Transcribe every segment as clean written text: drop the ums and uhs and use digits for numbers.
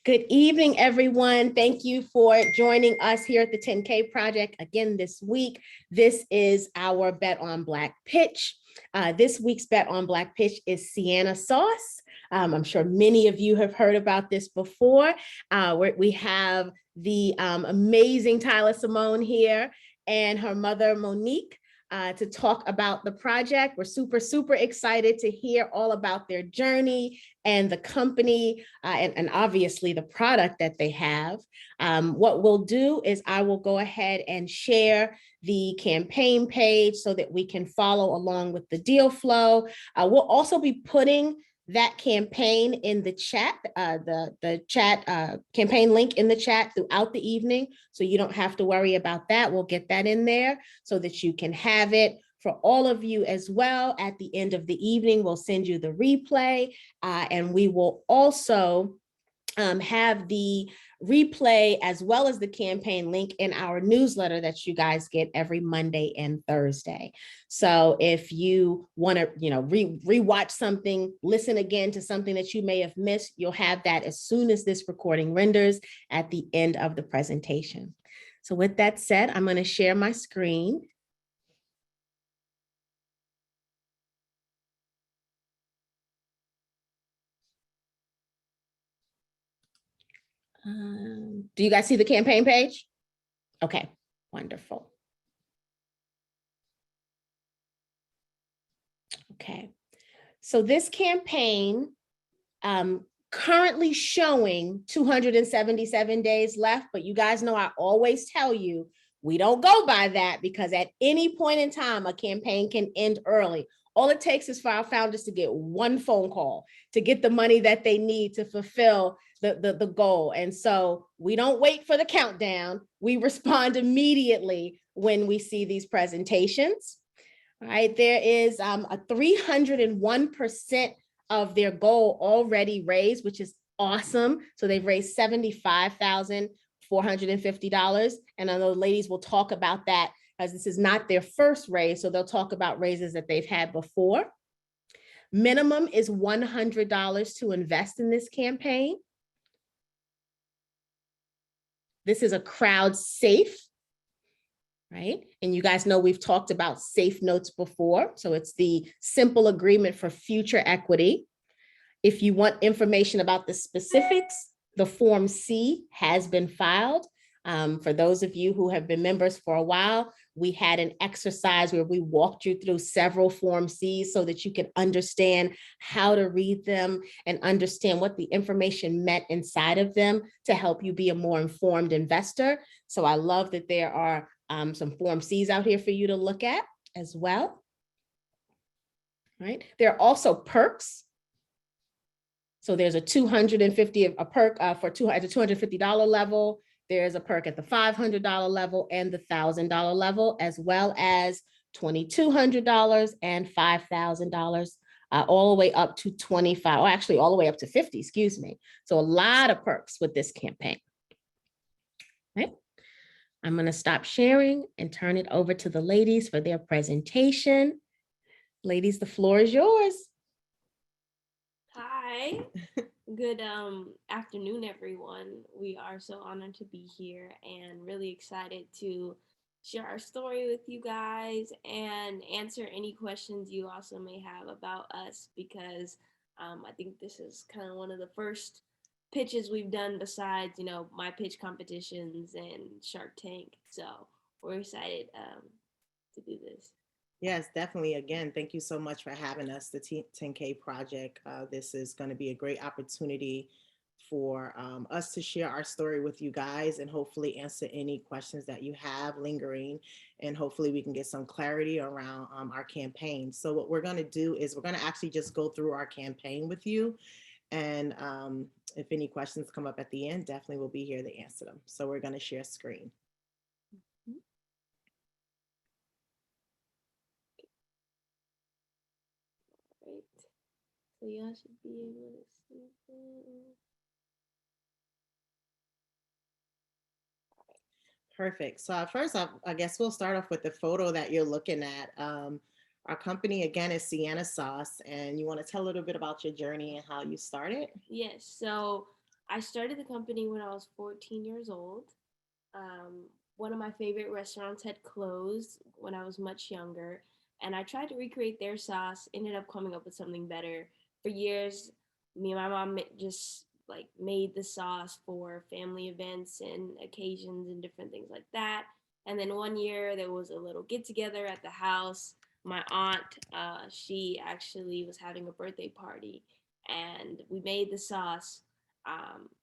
Good evening, everyone. Thank you for joining us here at the 10K Project again this week. This is our Bet on Black pitch. This week's Bet on Black pitch is Sienna sauce. I'm sure many of you have heard about this before. We have the amazing Tyler Simone here and her mother, Monique, to talk about the project. We're super excited to hear all about their journey and the company and obviously the product that they have. What we'll do is I will go ahead and share the campaign page so that we can follow along with the deal flow. We'll also be putting that campaign in the chat, the chat campaign link in the chat throughout the evening. So you don't have to worry about that. We'll get that in there so that you can have it. For all of you as well, at the end of the evening, we'll send you the replay and we will also have the replay as well as the campaign link in our newsletter that you guys get every Monday and Thursday. So if you want to, rewatch something, listen again to something that you may have missed, you'll have that as soon as this recording renders at the end of the presentation. So with that said, I'm going to share my screen. Do you guys see the campaign page? Okay, wonderful. Okay, so this campaign currently showing 277 days left, but you guys know I always tell you, we don't go by that because at any point in time, a campaign can end early. All it takes is for our founders to get one phone call to get the money that they need to fulfill the goal. And so we don't wait for the countdown. We respond immediately when we see these presentations. All right, there is a 301% of their goal already raised, which is awesome. So they've raised $75,450. And I know ladies will talk about that as this is not their first raise. So they'll talk about raises that they've had before. Minimum is $100 to invest in this campaign. This is a crowd safe, right? And you guys know we've talked about safe notes before. So it's the simple agreement for future equity. If you want information about the specifics, the Form C has been filed. For those of you who have been members for a while, we had an exercise where we walked you through several Form Cs so that you can understand how to read them and understand what the information meant inside of them to help you be a more informed investor. So I love that there are some Form Cs out here for you to look at as well. Right? There are also perks. So there's a $250 a perk for at the $250 level. There's a perk at the $500 level and the $1,000 level, as well as $2,200 and $5,000, all the way up to 25, or actually all the way up to 50, excuse me. So a lot of perks with this campaign. Okay. I'm going to stop sharing and turn it over to the ladies for their presentation. Ladies, the floor is yours. Hi. Good afternoon, everyone. We are so honored to be here and really excited to share our story with you guys and answer any questions you also may have about us, because I think this is kind of one of the first pitches we've done besides, my pitch competitions and Shark Tank. So we're excited to do this. Yes, definitely. Again, thank you so much for having us, the 10K Project. This is going to be a great opportunity for us to share our story with you guys and hopefully answer any questions that you have lingering. And hopefully we can get some clarity around our campaign. So what we're going to do is we're going to actually just go through our campaign with you. And if any questions come up at the end, definitely we'll be here to answer them. So we're going to share screen. So y'all should be able to see that. Perfect. So first off, I guess we'll start off with the photo that you're looking at. Our company, again, is Sienna Sauce, and you want to tell a little bit about your journey and how you started? Yes. So I started the company when I was 14 years old. Um, One of my favorite restaurants had closed when I was much younger, and I tried to recreate their sauce. Ended up coming up with something better. For years, me and my mom just like made the sauce for family events and occasions and different things like that. And then one year there was a little get together at the house. My aunt, she actually was having a birthday party, and we made the sauce.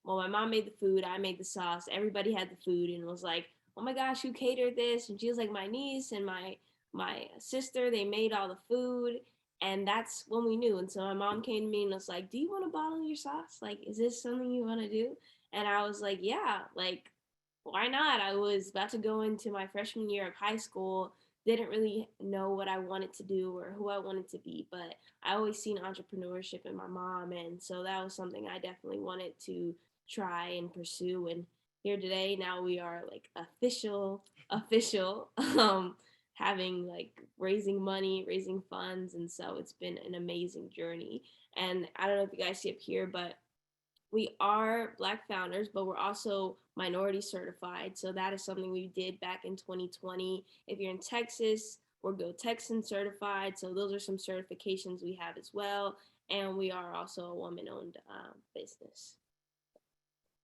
Well, my mom made the food, I made the sauce. Everybody had the food and was like, "Oh my gosh, who catered this?" And she was like, "My niece and my sister. They made all the food." And that's when we knew. And so my mom came to me and was like, "Do you want to bottle your sauce? Like, is this something you want to do?" And I was like, "Yeah, like, why not?" I was about to go into my freshman year of high school, didn't really know what I wanted to do or who I wanted to be, but I always seen entrepreneurship in my mom, and so that was something I definitely wanted to try and pursue. And here today, now we are like official, having like raising money, raising funds, and so it's been an amazing journey. And I don't know if you guys see up here, but we are Black founders, but we're also minority certified. So that is something we did back in 2020. If you're in Texas, we're Go Texan certified. So those are some certifications we have as well. And we are also a woman owned business.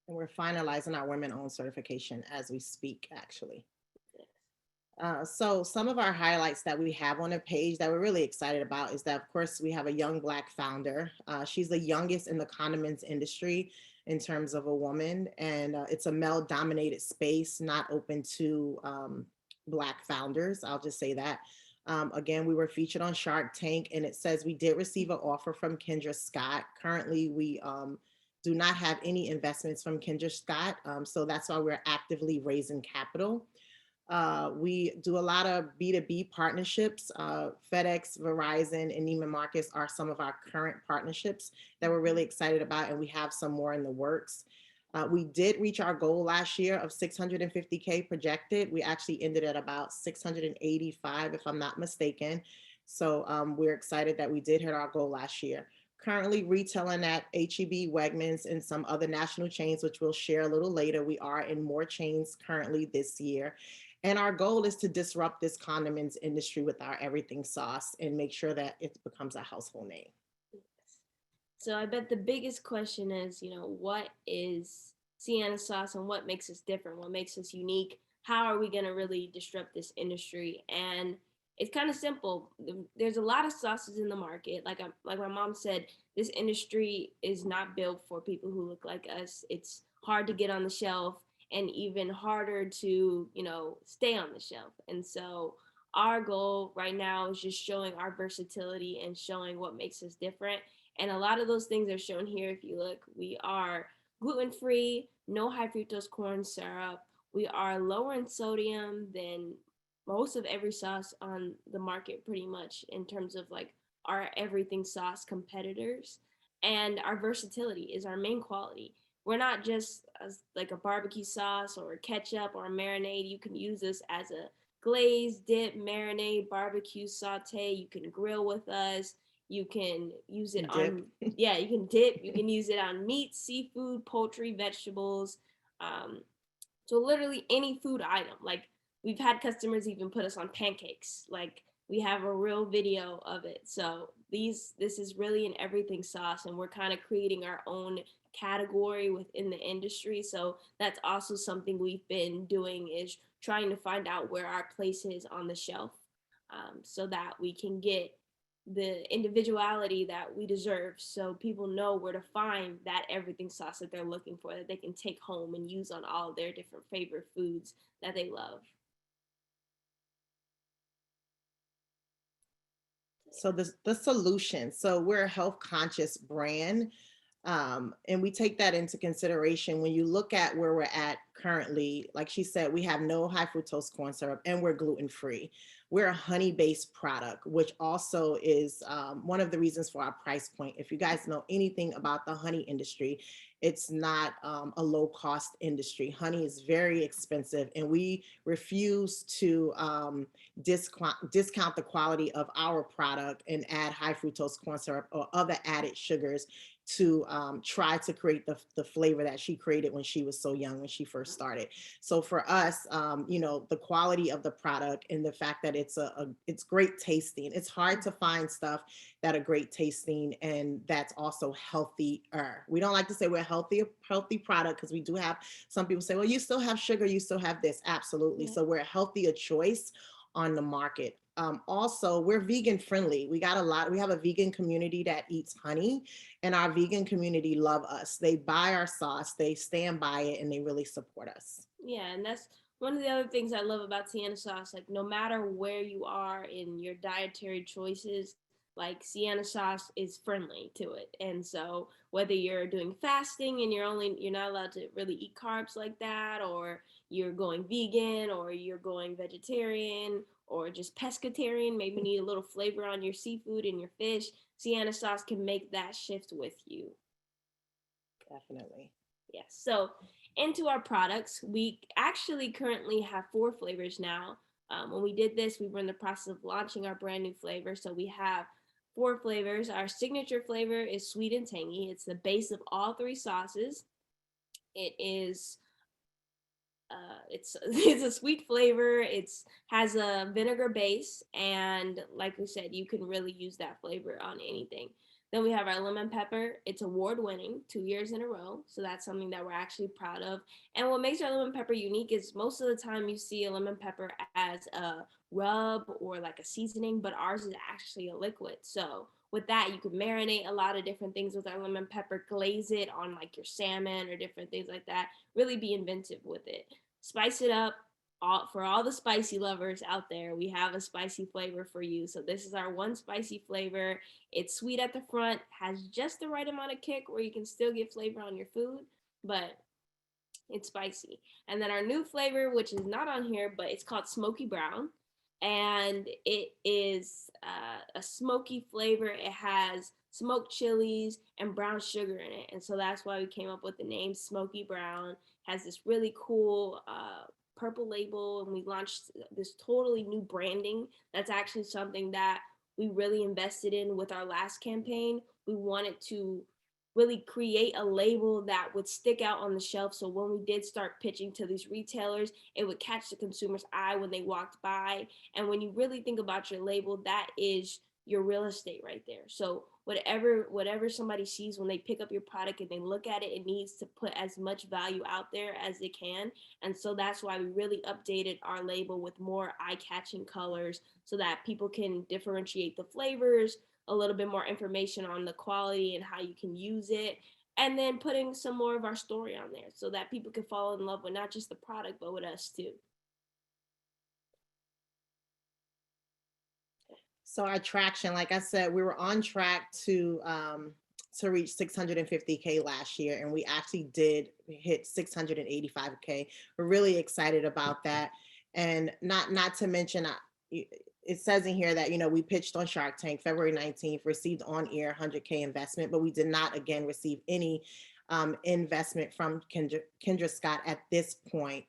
And we're finalizing our women-owned certification as we speak, actually. So some of our highlights that we have on the page that we're really excited about is that, of course, we have a young Black founder. She's the youngest in the condiments industry in terms of a woman, and it's a male-dominated space, not open to Black founders. I'll just say that. Again, we were featured on Shark Tank, and it says we did receive an offer from Kendra Scott. Currently, we do not have any investments from Kendra Scott, so that's why we're actively raising capital. We do a lot of B2B partnerships. FedEx, Verizon, and Neiman Marcus are some of our current partnerships that we're really excited about, and we have some more in the works. We did reach our goal last year of 650K projected. We actually ended at about 685, if I'm not mistaken. So we're excited that we did hit our goal last year. Currently retailing at HEB, Wegmans, and some other national chains, which we'll share a little later. We are in more chains currently this year. And our goal is to disrupt this condiments industry with our everything sauce and make sure that it becomes a household name. So I bet the biggest question is, what is Sienna sauce and what makes us different? What makes us unique? How are we going to really disrupt this industry? And it's kind of simple. There's a lot of sauces in the market. Like my mom said, this industry is not built for people who look like us. It's hard to get on the shelf and even harder to, stay on the shelf. And so our goal right now is just showing our versatility and showing what makes us different. And a lot of those things are shown here. If you look, we are gluten free, no high fructose corn syrup. We are lower in sodium than most of every sauce on the market, pretty much, in terms of like our everything sauce competitors. And our versatility is our main quality. We're not just like a barbecue sauce or a ketchup or a marinade. You can use this as a glaze, dip, marinade, barbecue, saute. You can grill with us. You can use it on, yeah, you can dip. You can use it on meat, seafood, poultry, vegetables. Um, so literally any food item. Like we've had customers even put us on pancakes. Like we have a real video of it. So this is really an everything sauce, and we're kind of creating our own category within the industry. So that's also something we've been doing, is trying to find out where our place is on the shelf, so that we can get the individuality that we deserve, so people know where to find that everything sauce that they're looking for, that they can take home and use on all of their different favorite foods that they love. So the solution. So we're a health conscious brand. And we take that into consideration when you look at where we're at currently. Like she said, we have no high fructose corn syrup and we're gluten free. We're a honey based product, which also is one of the reasons for our price point. If you guys know anything about the honey industry, it's not a low cost industry. Honey is very expensive, and we refuse to discount the quality of our product and add high fructose corn syrup or other added sugars to try to create the flavor that she created when she was so young, when she first started. So for us, you know, the quality of the product and the fact that it's great tasting. It's hard to find stuff that are great tasting and that's also healthier. We don't like to say we're a healthy product because we do have some people say, well, you still have sugar, you still have this. Absolutely. Yeah. So we're a healthier choice on the market. Also, we're vegan friendly. We have a vegan community that eats honey, and our vegan community love us. They buy our sauce, they stand by it, and they really support us. Yeah, and that's one of the other things I love about Sienna sauce. Like, no matter where you are in your dietary choices, like Sienna sauce is friendly to it. And so whether you're doing fasting and you're not allowed to really eat carbs like that, or you're going vegan, or you're going vegetarian, or just pescatarian, maybe need a little flavor on your seafood and your fish, Sienna sauce can make that shift with you. Definitely. Yes. So into our products, we actually currently have 4 flavors now. When we did this, we were in the process of launching our brand new flavor. So we have 4 flavors. Our signature flavor is sweet and tangy. It's the base of all 3 sauces. It is it's it's a sweet flavor. It's has a vinegar base, and like we said, you can really use that flavor on anything. Then we have our lemon pepper. It's award winning 2 years in a row, so that's something that we're actually proud of. And what makes our lemon pepper unique is most of the time you see a lemon pepper as a rub or like a seasoning, but ours is actually a liquid. So with that, you can marinate a lot of different things with our lemon pepper, glaze it on like your salmon or different things like that. Really be inventive with it. Spice it up. For all the spicy lovers out there, we have a spicy flavor for you. So this is our one spicy flavor. It's sweet at the front, has just the right amount of kick where you can still get flavor on your food, but it's spicy. And then our new flavor, which is not on here, but it's called Smoky Brown. And it is a smoky flavor. It has smoked chilies and brown sugar in it. And so that's why we came up with the name Smoky Brown. It has this really cool purple label. And we launched this totally new branding. That's actually something that we really invested in with our last campaign. We wanted to really create a label that would stick out on the shelf. So when we did start pitching to these retailers, it would catch the consumer's eye when they walked by. And when you really think about your label, that is your real estate right there. So whatever somebody sees when they pick up your product and they look at it, it needs to put as much value out there as it can. And so that's why we really updated our label with more eye-catching colors so that people can differentiate the flavors, a little bit more information on the quality and how you can use it, and then putting some more of our story on there so that people can fall in love with not just the product but with us too. So our traction, like I said, we were on track to reach 650K last year, and we actually did hit 685K. We're really excited about that, and not to mention, it says in here that we pitched on Shark Tank February 19th, received on air 100K investment, but we did not again receive any investment from Kendra Scott at this point.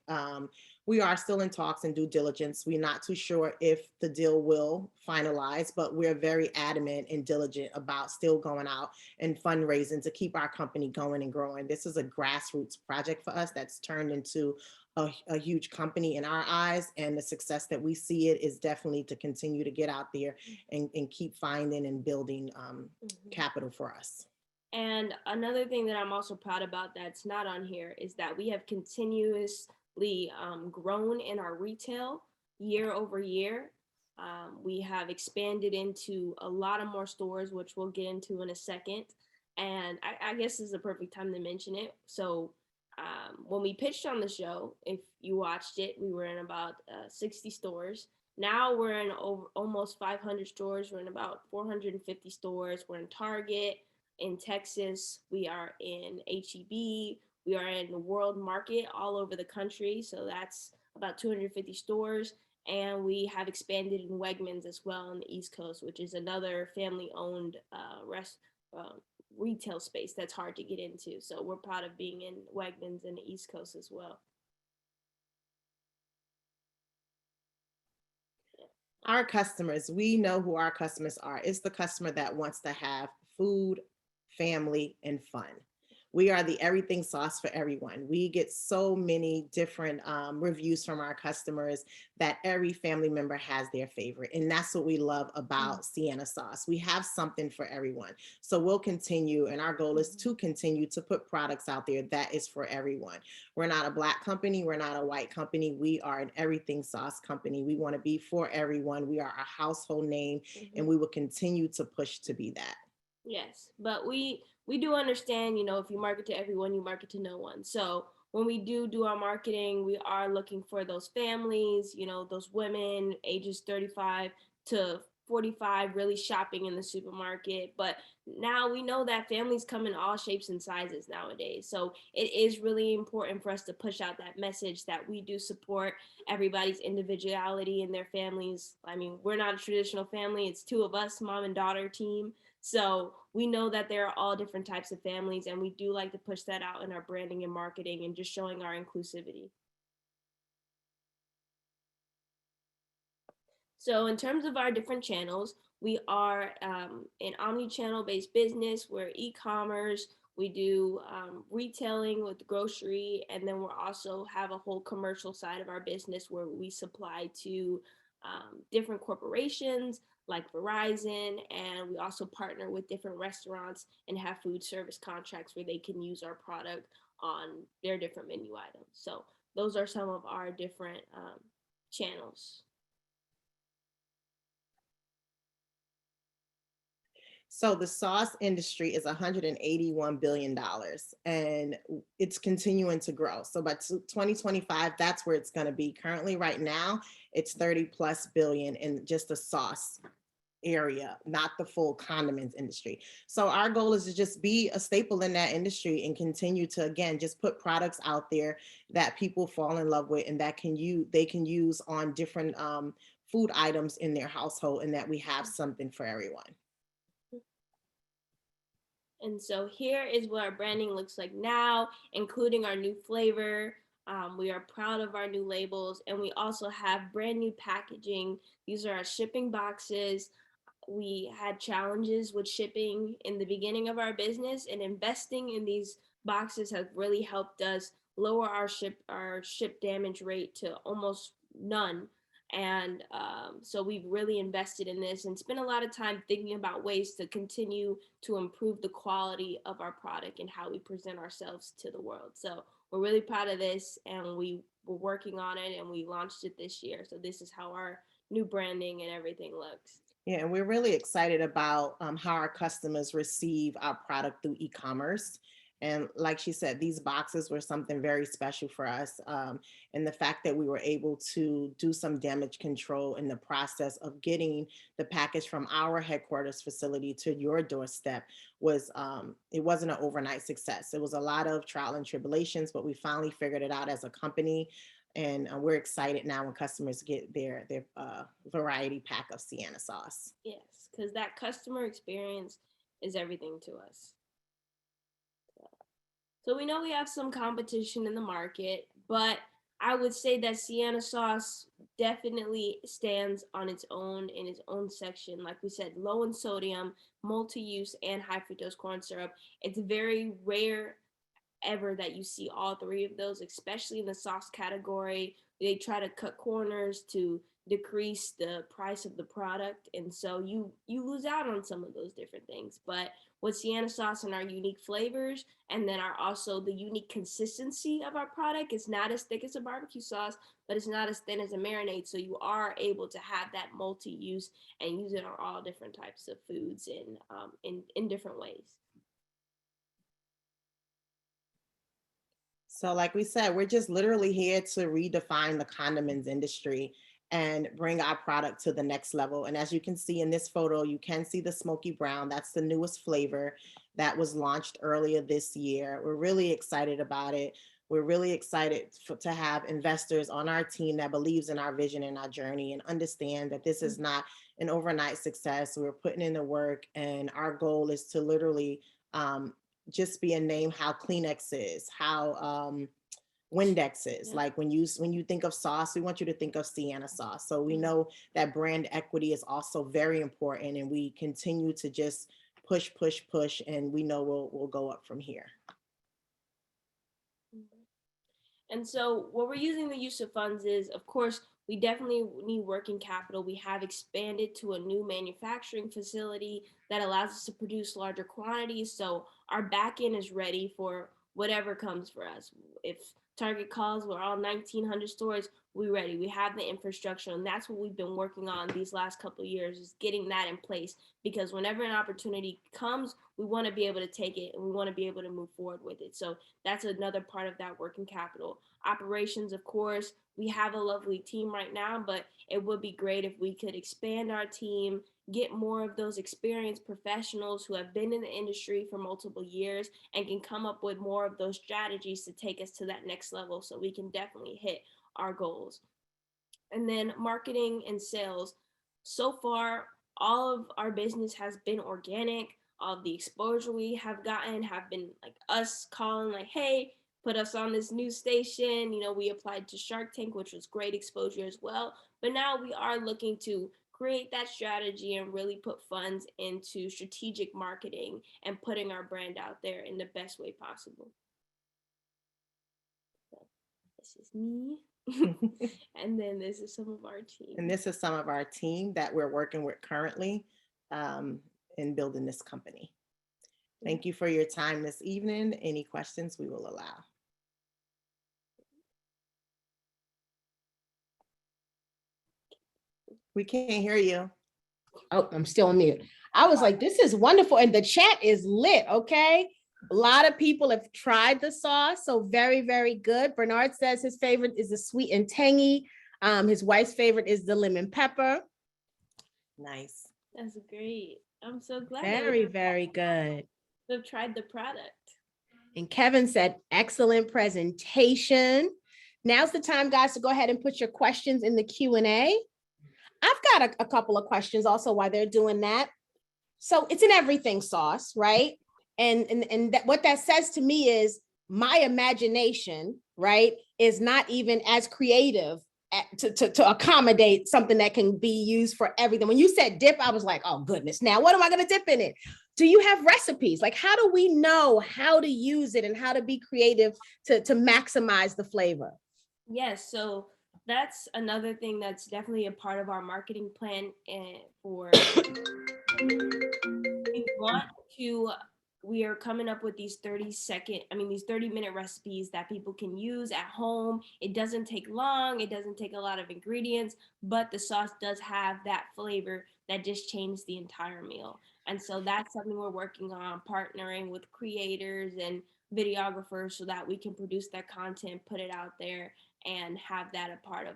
We are still in talks and due diligence. We're not too sure if the deal will finalize, but we're very adamant and diligent about still going out and fundraising to keep our company going and growing. This is a grassroots project for us that's turned into a huge company in our eyes, and the success that we see it is definitely to continue to get out there and keep finding and building capital for us. And another thing that I'm also proud about that's not on here is that we have continuously grown in our retail year over year. We have expanded into a lot of more stores, which we'll get into in a second. And I guess this is the perfect time to mention it. So when we pitched on the show, if you watched it, we were in about 60 stores. Now we're in over almost 500 stores. We're in about 450 stores. We're in Target, in Texas. We are in HEB. We are in the World Market all over the country. So that's about 250 stores. And we have expanded in Wegmans as well on the East Coast, which is another family-owned retail space that's hard to get into. So we're proud of being in Wegmans in the East Coast as well. Our customers, we know who our customers are. It's the customer that wants to have food family, and fun. We are the everything sauce for everyone. We get so many different reviews from our customers that every family member has their favorite. And that's what we love about Sienna sauce. We have something for everyone. So we'll continue, and our goal is to continue to put products out there that is for everyone. We're not a Black company. We're not a white company. We are an everything sauce company. We want to be for everyone. We are a household name, and we will continue to push to be that. Yes, but we do understand, if you market to everyone, you market to no one. So when we do our marketing, we are looking for those families, those women ages 35 to 45 really shopping in the supermarket. But now we know that families come in all shapes and sizes nowadays. So it is really important for us to push out that message that we do support everybody's individuality and their families. I mean, we're not a traditional family. It's two of us, mom and daughter team. So we know that there are all different types of families, and we do like to push that out in our branding and marketing and just showing our inclusivity. So in terms of our different channels, we are an omni-channel based business. We're e-commerce. We do retailing with grocery, and then we also have a whole commercial side of our business where we supply to different corporations like Verizon, and we also partner with different restaurants and have food service contracts where they can use our product on their different menu items. So those are some of our different channels. So the sauce industry is $181 billion and it's continuing to grow. So by 2025, that's where it's going to be. Currently, right now, it's 30 plus billion in just the sauce area, not the full condiments industry. So our goal is to just be a staple in that industry and continue to, again, just put products out there that people fall in love with and that they can use on different food items in their household, and that we have something for everyone. And so here is what our branding looks like now, including our new flavor. We are proud of our new labels, and we also have brand new packaging. These are our shipping boxes. We had challenges with shipping in the beginning of our business, and investing in these boxes has really helped us lower our ship damage rate to almost none. And so we've really invested in this and spent a lot of time thinking about ways to continue to improve the quality of our product and how we present ourselves to the world. So we're really proud of this, and we were working on it, and we launched it this year. So this is how our new branding and everything looks. Yeah, and we're really excited about how our customers receive our product through e-commerce. And like she said, these boxes were something very special for us. And the fact that we were able to do some damage control in the process of getting the package from our headquarters facility to your doorstep was, it wasn't an overnight success. It was a lot of trial and tribulations, but we finally figured it out as a company. And we're excited now when customers get their variety pack of Sienna sauce. Yes, because that customer experience is everything to us. So we know we have some competition in the market, but I would say that Sienna sauce definitely stands on its own in its own section. Like we said, low in sodium, multi-use, and high fructose corn syrup. It's very rare ever that you see all three of those, especially in the sauce category. They try to cut corners to decrease the price of the product, and so you lose out on some of those different things. But with Sienna sauce and our unique flavors, and then our also the unique consistency of our product, it's not as thick as a barbecue sauce, but it's not as thin as a marinade, so you are able to have that multi-use and use it on all different types of foods in different ways. So like we said, we're just literally here to redefine the condiments industry and bring our product to the next level. And as you can see in this photo, you can see the smoky brown. That's the newest flavor that was launched earlier this year. We're really excited about it. We're really excited to have investors on our team that believes in our vision and our journey and understand that this is not an overnight success. We're putting in the work, and our goal is to literally just be a name how Kleenex is, how Windex is. Yeah. Like when you think of sauce, we want you to think of Sienna sauce. So we know that brand equity is also very important, and we continue to just push, and we know we'll go up from here. And so what we're using the use of funds is, of course, we definitely need working capital. We have expanded to a new manufacturing facility that allows us to produce larger quantities. So our back end is ready for whatever comes for us. If Target calls, we're all 1,900 stores, we're ready. We have the infrastructure, and that's what we've been working on these last couple of years, is getting that in place, because whenever an opportunity comes, we want to be able to take it and we want to be able to move forward with it. So that's another part of that working capital. Operations, of course, we have a lovely team right now, but it would be great if we could expand our team, get more of those experienced professionals who have been in the industry for multiple years and can come up with more of those strategies to take us to that next level, so we can definitely hit our goals. And then marketing and sales. So far, all of our business has been organic. All of the exposure we have gotten have been like us calling like, hey, put us on this new station. We applied to Shark Tank, which was great exposure as well. But now we are looking to create that strategy and really put funds into strategic marketing and putting our brand out there in the best way possible. So this is me. And then this is some of our team. And this is some of our team that we're working with currently in building this company. Thank you for your time this evening. Any questions we will allow. We can't hear you. Oh, I'm still on mute. I was like, this is wonderful. And the chat is lit, okay? A lot of people have tried the sauce, so very, very good. Bernard says his favorite is the sweet and tangy. His wife's favorite is the lemon pepper. Nice. That's great. I'm so glad. Very, very good. We've tried the product. And Kevin said, excellent presentation. Now's the time, guys, to go ahead and put your questions in the Q&A. I've got a couple of questions also while they're doing that. So it's an everything sauce, right? And what that says to me is my imagination, right, is not even as creative to accommodate something that can be used for everything. When you said dip, I was like, oh goodness, now what am I going to dip in it? Do you have recipes? Like, how do we know how to use it and how to be creative to maximize the flavor? Yes, so that's another thing that's definitely a part of our marketing plan. And we are coming up with these 30-minute recipes that people can use at home. It doesn't take long, it doesn't take a lot of ingredients, but the sauce does have that flavor that just changes the entire meal. And so that's something we're working on, partnering with creators and videographers so that we can produce that content, put it out there, and have that a part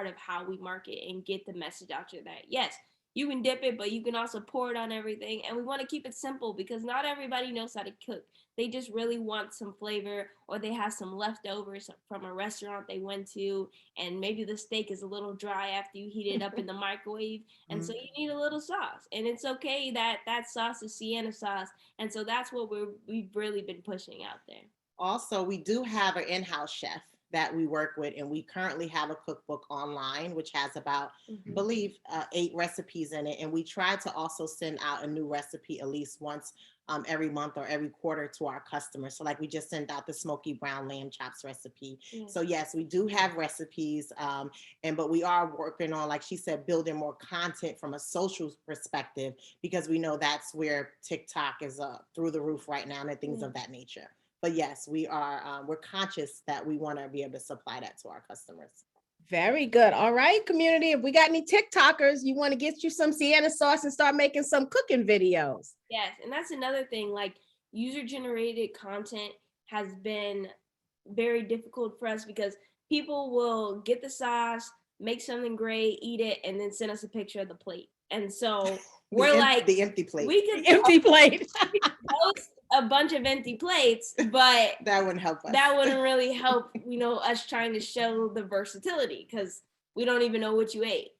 of how we market and get the message out there that yes, you can dip it, but you can also pour it on everything. And we want to keep it simple because not everybody knows how to cook. They just really want some flavor, or they have some leftovers from a restaurant they went to, and maybe the steak is a little dry after you heat it up in the microwave. And so you need a little sauce. And it's okay that that sauce is Sienna sauce. And so that's what we've really been pushing out there. Also, we do have an in-house chef that we work with, and we currently have a cookbook online which has about I believe 8 recipes in it, and we try to also send out a new recipe at least once every month or every quarter to our customers. So like we just sent out the smoky brown lamb chops recipe. So yes, we do have recipes, but we are working on, like she said, building more content from a social perspective, because we know that's where TikTok is through the roof right now and things of that nature. But yes, we're conscious that we want to be able to supply that to our customers. Very good. All right, community. If we got any TikTokers, you want to get you some Sienna sauce and start making some cooking videos. Yes, and that's another thing. Like, user-generated content has been very difficult for us because people will get the sauce, make something great, eat it, and then send us a picture of the plate. And so we're the empty plate. We could empty plate. post a bunch of empty plates, but that wouldn't help us. That wouldn't really help, us trying to show the versatility, because we don't even know what you ate.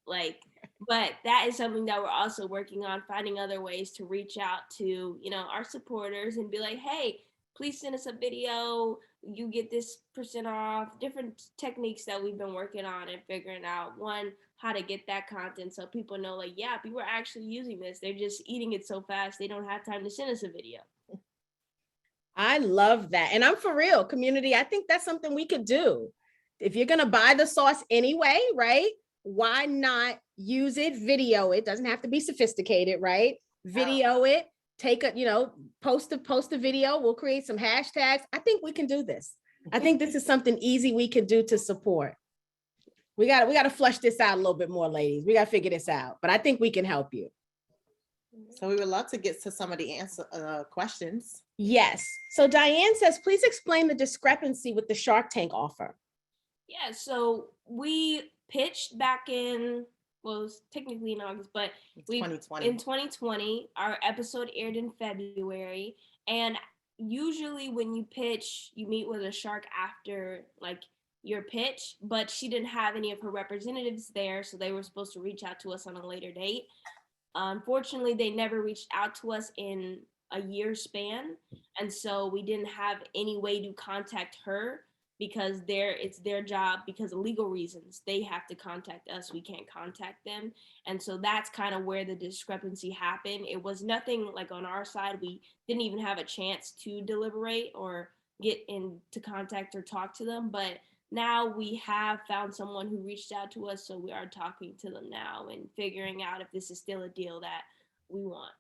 But that is something that we're also working on, finding other ways to reach out to, our supporters and be like, hey, please send us a video. You get this % off. Different techniques that we've been working on and figuring out. One, how to get that content so people know, like, yeah, people are actually using this. They're just eating it so fast they don't have time to send us a video. I love that. And I'm for real, community. I think that's something we could do. If you're going to buy the sauce anyway, right? Why not use it, video it? Doesn't have to be sophisticated, right? Video it, take a, post a video. We'll create some hashtags. I think we can do this. I think this is something easy we can do to support. We got to flush this out a little bit more, ladies. We got to figure this out, but I think we can help you. So we would love to get to some of the questions. Yes. So Diane says, please explain the discrepancy with the Shark Tank offer. Yeah, so we pitched back in, well, it was technically in August, but in 2020, our episode aired in February. And usually when you pitch, you meet with a shark after like your pitch, but she didn't have any of her representatives there, so they were supposed to reach out to us on a later date. Unfortunately, they never reached out to us in a year span, and so we didn't have any way to contact her because it's their job, because of legal reasons they have to contact us, we can't contact them. And so that's kind of where the discrepancy happened. It was nothing like on our side, we didn't even have a chance to deliberate or get into contact or talk to them, but now we have found someone who reached out to us, so we are talking to them now and figuring out if this is still a deal that we want.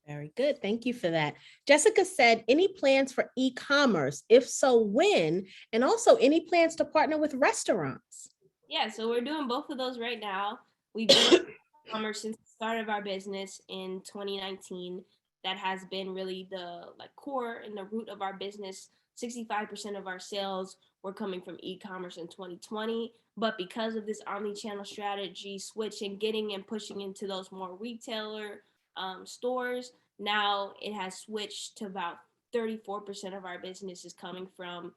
Very good. Thank you for that. Jessica said, any plans for e-commerce? If so, when? And also any plans to partner with restaurants? Yeah, so we're doing both of those right now. We've been e-commerce since the start of our business in 2019. That has been really the core and the root of our business. 65% of our sales were coming from e-commerce in 2020. But because of this omni-channel strategy switch and getting and pushing into those more retailer stores, now it has switched to about 34% of our business is coming from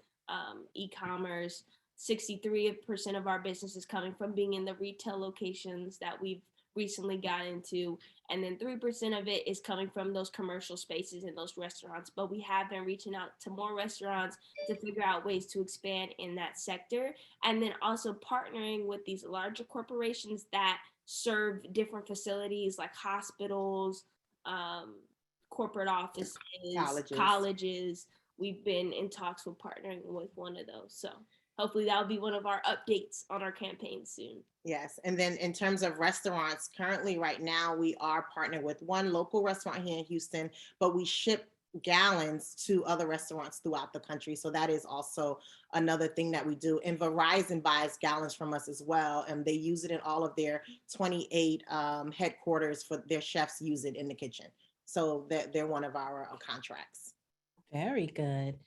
e-commerce. 63% of our business is coming from being in the retail locations that we've recently got into, and then 3% of it is coming from those commercial spaces in those restaurants. But we have been reaching out to more restaurants to figure out ways to expand in that sector, and then also partnering with these larger corporations that serve different facilities like hospitals, corporate offices, colleges. We've been in talks with partnering with one of those, so hopefully that'll be one of our updates on our campaign soon. Yes. And then in terms of restaurants, currently right now, we are partnered with one local restaurant here in Houston, but we ship gallons to other restaurants throughout the country. So that is also another thing that we do. And Verizon buys gallons from us as well. And they use it in all of their 28 headquarters for their chefs use it in the kitchen. So they're one of our contracts. Very good.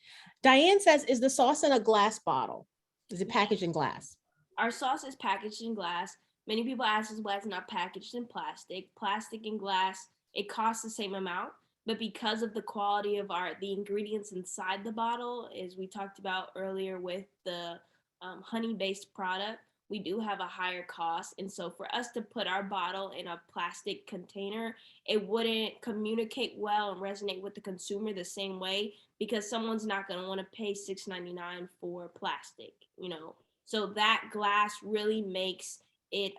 Diane says, is the sauce in a glass bottle? Is it packaged in glass? Our sauce is packaged in glass. Many people ask us why it's not packaged in plastic. Plastic and glass, it costs the same amount, but because of the quality of the ingredients inside the bottle, as we talked about earlier with the honey-based product, we do have a higher cost. And so for us to put our bottle in a plastic container, it wouldn't communicate well and resonate with the consumer the same way, because someone's not going to want to pay $6.99 for plastic, So that glass really makes it,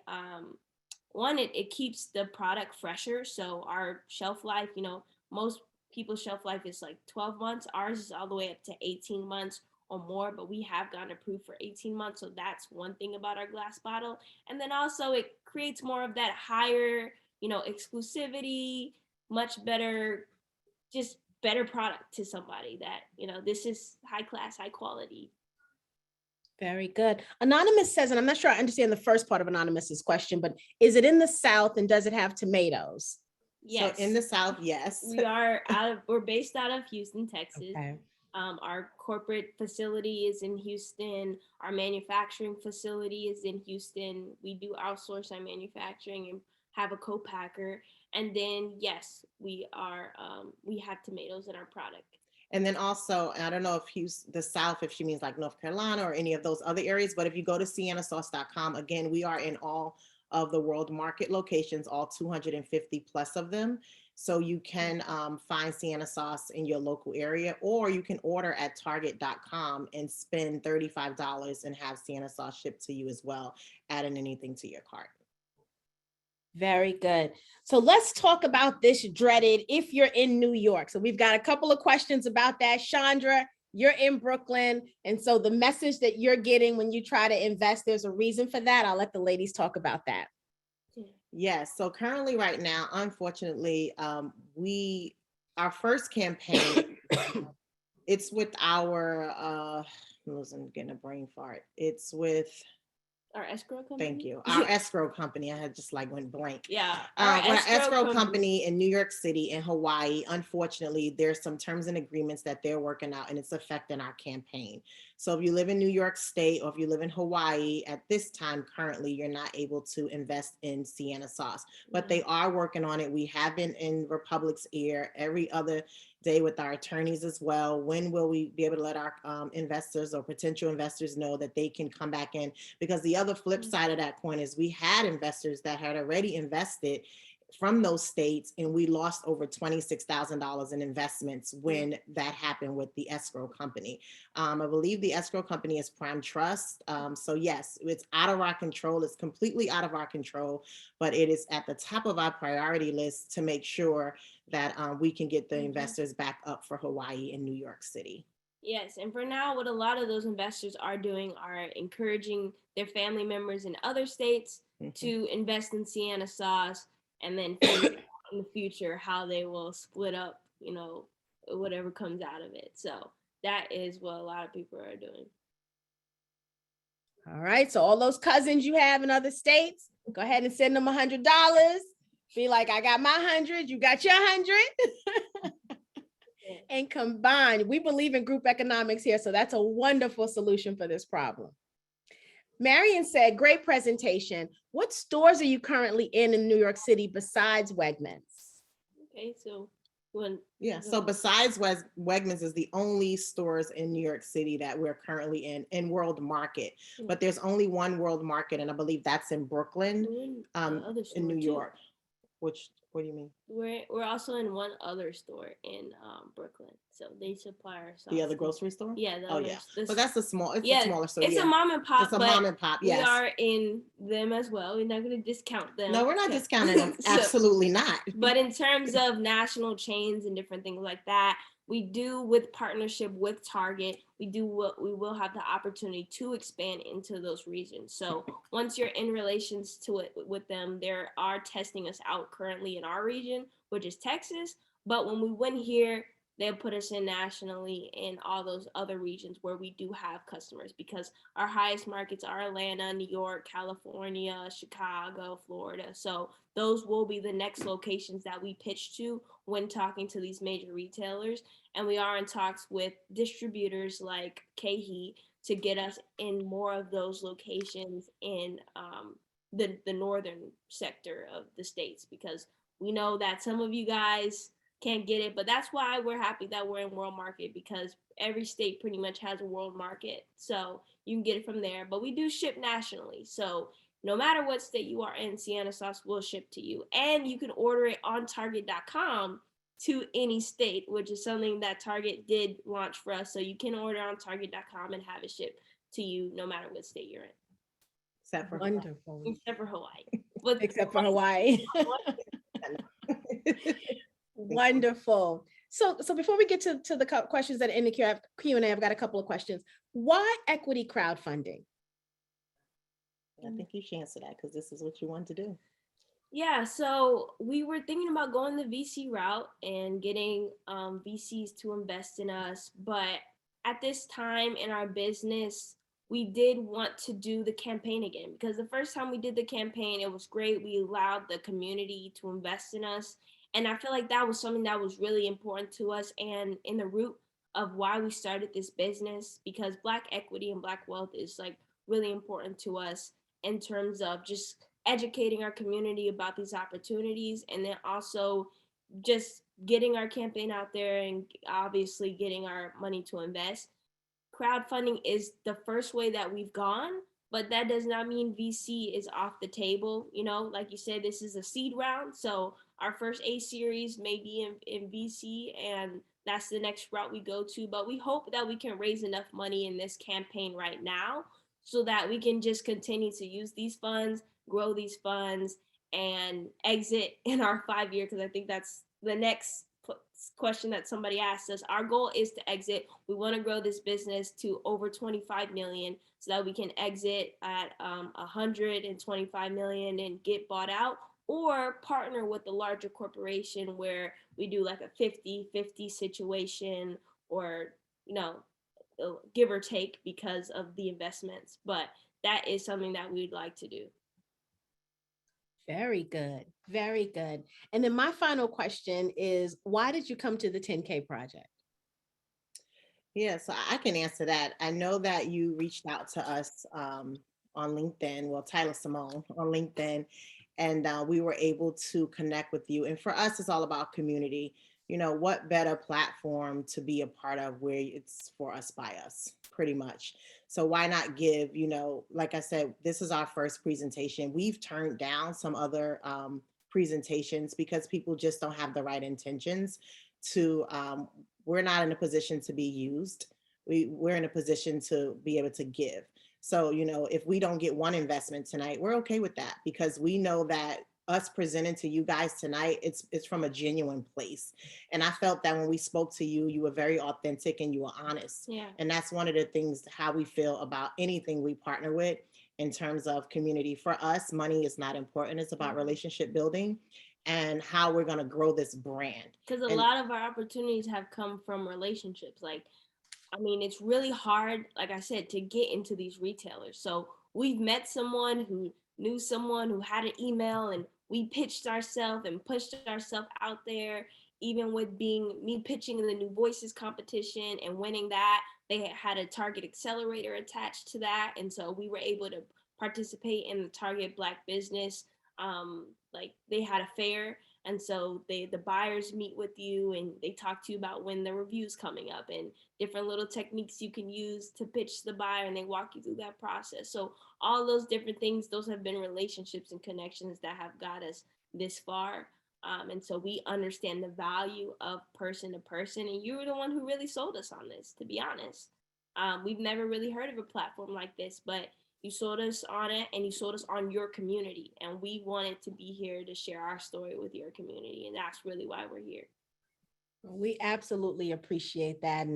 it keeps the product fresher. So our shelf life, most people's shelf life is like 12 months. Ours is all the way up to 18 months or more, but we have gotten approved for 18 months. So that's one thing about our glass bottle. And then also it creates more of that higher, exclusivity, much better, just better product to somebody that, this is high class, high quality. Very good. Anonymous says, and I'm not sure I understand the first part of Anonymous's question, but is it in the South and does it have tomatoes? Yes. So in the South, yes. We're based out of Houston, Texas. Okay. Our corporate facility is in Houston. Our manufacturing facility is in Houston. We do outsource our manufacturing and have a co-packer. And then, yes, we have tomatoes in our product. And then also, I don't know if the South, if she means like North Carolina or any of those other areas, but if you go to siennasauce.com, again, we are in all of the World Market locations, all 250 plus of them. So you can find Sienna sauce in your local area, or you can order at target.com and spend $35 and have Sienna sauce shipped to you as well, adding anything to your cart. Very good. So let's talk about this dreaded if you're in New York. So we've got a couple of questions about that. Chandra, you're in Brooklyn. And so the message that you're getting when you try to invest, there's a reason for that. I'll let the ladies talk about that. Yes. So currently right now, unfortunately, our first campaign, it's with our, I'm getting a brain fart. It's with our escrow company. Thank you. Our escrow company. I had just like went blank. Yeah. Our escrow company in New York City and Hawaii. Unfortunately, there's some terms and agreements that they're working out, and it's affecting our campaign. So if you live in New York State or if you live in Hawaii at this time, currently, you're not able to invest in Sienna sauce, but they are working on it. We have been in Republic's ear every other day with our attorneys as well. When will we be able to let our investors or potential investors know that they can come back in? Because the other flip side of that coin is we had investors that had already invested from those states, and we lost over $26,000 in investments when that happened with the escrow company. I believe the escrow company is Prime Trust. So yes, it's out of our control. It's completely out of our control, but it is at the top of our priority list to make sure that we can get the investors back up for Hawaii and New York City. Yes, and for now, what a lot of those investors are doing are encouraging their family members in other states to invest in Sienna sauce, and then in the future how they will split up, whatever comes out of it. So that is what a lot of people are doing. All right. So all those cousins you have in other states, go ahead and send them $100. Be like, I got my 100, you got your 100. And combine. We believe in group economics here. So that's a wonderful solution for this problem. Marion said, great presentation. What stores are you currently in New York City besides Wegmans? Okay, so so besides Wegmans is the only stores in New York City that we're currently in World Market, but there's only one World Market, and I believe that's in Brooklyn, in New York. What do you mean? We're also in one other store in Brooklyn, so they supply our sauce. The other grocery store? Yeah. But that's a smaller store. It's a mom and pop. It's a mom and pop. Yes, we are in them as well. We're not going to discount them. No, we're not discounting them. Absolutely not. But in terms of national chains and different things like that, we do, with partnership with Target, we will have the opportunity to expand into those regions. So once you're in relations to it with them, they are testing us out currently in our region, which is Texas. But when we win here, they'll put us in nationally in all those other regions where we do have customers, because our highest markets are Atlanta, New York, California, Chicago, Florida. So those will be the next locations that we pitch to when talking to these major retailers. And we are in talks with distributors like KeHE to get us in more of those locations in the northern sector of the states, because we know that some of you guys can't get it, but that's why we're happy that we're in World Market, because every state pretty much has a World Market, so you can get it from there. But we do ship nationally, so no matter what state you are in, Sienna sauce will ship to you, and you can order it on Target.com to any state, which is something that Target did launch for us. So you can order on Target.com and have it shipped to you no matter what state you're in. Except for Wonderful. Except for Hawaii. Except for Hawaii. Wonderful. So before we get to the questions that are in the Q&A, I've got a couple of questions. Why equity crowdfunding? I think you should answer that, because this is what you want to do. Yeah, so we were thinking about going the VC route and getting VCs to invest in us. But at this time in our business, we did want to do the campaign again, because the first time we did the campaign, it was great. We allowed the community to invest in us. And I feel like that was something that was really important to us and in the root of why we started this business, because Black equity and Black wealth is like really important to us in terms of just educating our community about these opportunities, and then also just getting our campaign out there and obviously getting our money to invest. Crowdfunding is the first way that we've gone, but that does not mean VC is off the table. You know, like you said, this is a seed round. So our first A series may be in VC, and that's the next route we go to. But we hope that we can raise enough money in this campaign right now so that we can just continue to use these funds, grow these funds, and exit in our 5 year, because I think that's the next question that somebody asked us. Our goal is to exit. We want to grow this business to over 25 million so that we can exit at 125 million and get bought out, or partner with a larger corporation where we do like a 50-50 situation, or, you know, give or take because of the investments. But that is something that we'd like to do. Very good. Very good. And then my final question is, why did you come to the 10K project? Yeah, so I can answer that. I know that you reached out to us on LinkedIn, well, Tyler Simone on LinkedIn, and we were able to connect with you. And for us, it's all about community. You know, what better platform to be a part of where it's for us by us, pretty much. So why not give, you know, like I said, this is our first presentation. We've turned down some other presentations because people just don't have the right intentions to we're not in a position to be used. We're in a position to be able to give. So, you know, if we don't get one investment tonight, we're okay with that because we know that us presenting to you guys tonight, it's from a genuine place. And I felt that when we spoke to you, you were very authentic and you were honest. Yeah. And that's one of the things how we feel about anything we partner with in terms of community. For us, money is not important. It's about relationship building and how we're going to grow this brand. Because a lot of our opportunities have come from relationships. Like, I mean, it's really hard, like I said, to get into these retailers. So we've met someone who knew someone who had an email, and we pitched ourselves and pushed ourselves out there. Even with being me pitching in the New Voices competition and winning that, they had a Target Accelerator attached to that. And so we were able to participate in the Target Black Business. Like, they had a fair, and so the buyers meet with you and they talk to you about when the review's coming up and different little techniques you can use to pitch the buyer, and they walk you through that process. So all those different things, those have been relationships and connections that have got us this far. And so we understand the value of person to person. And you were the one who really sold us on this, to be honest. We've never really heard of a platform like this, but you sold us on it, and you sold us on your community. And we wanted to be here to share our story with your community. And that's really why we're here. We absolutely appreciate that.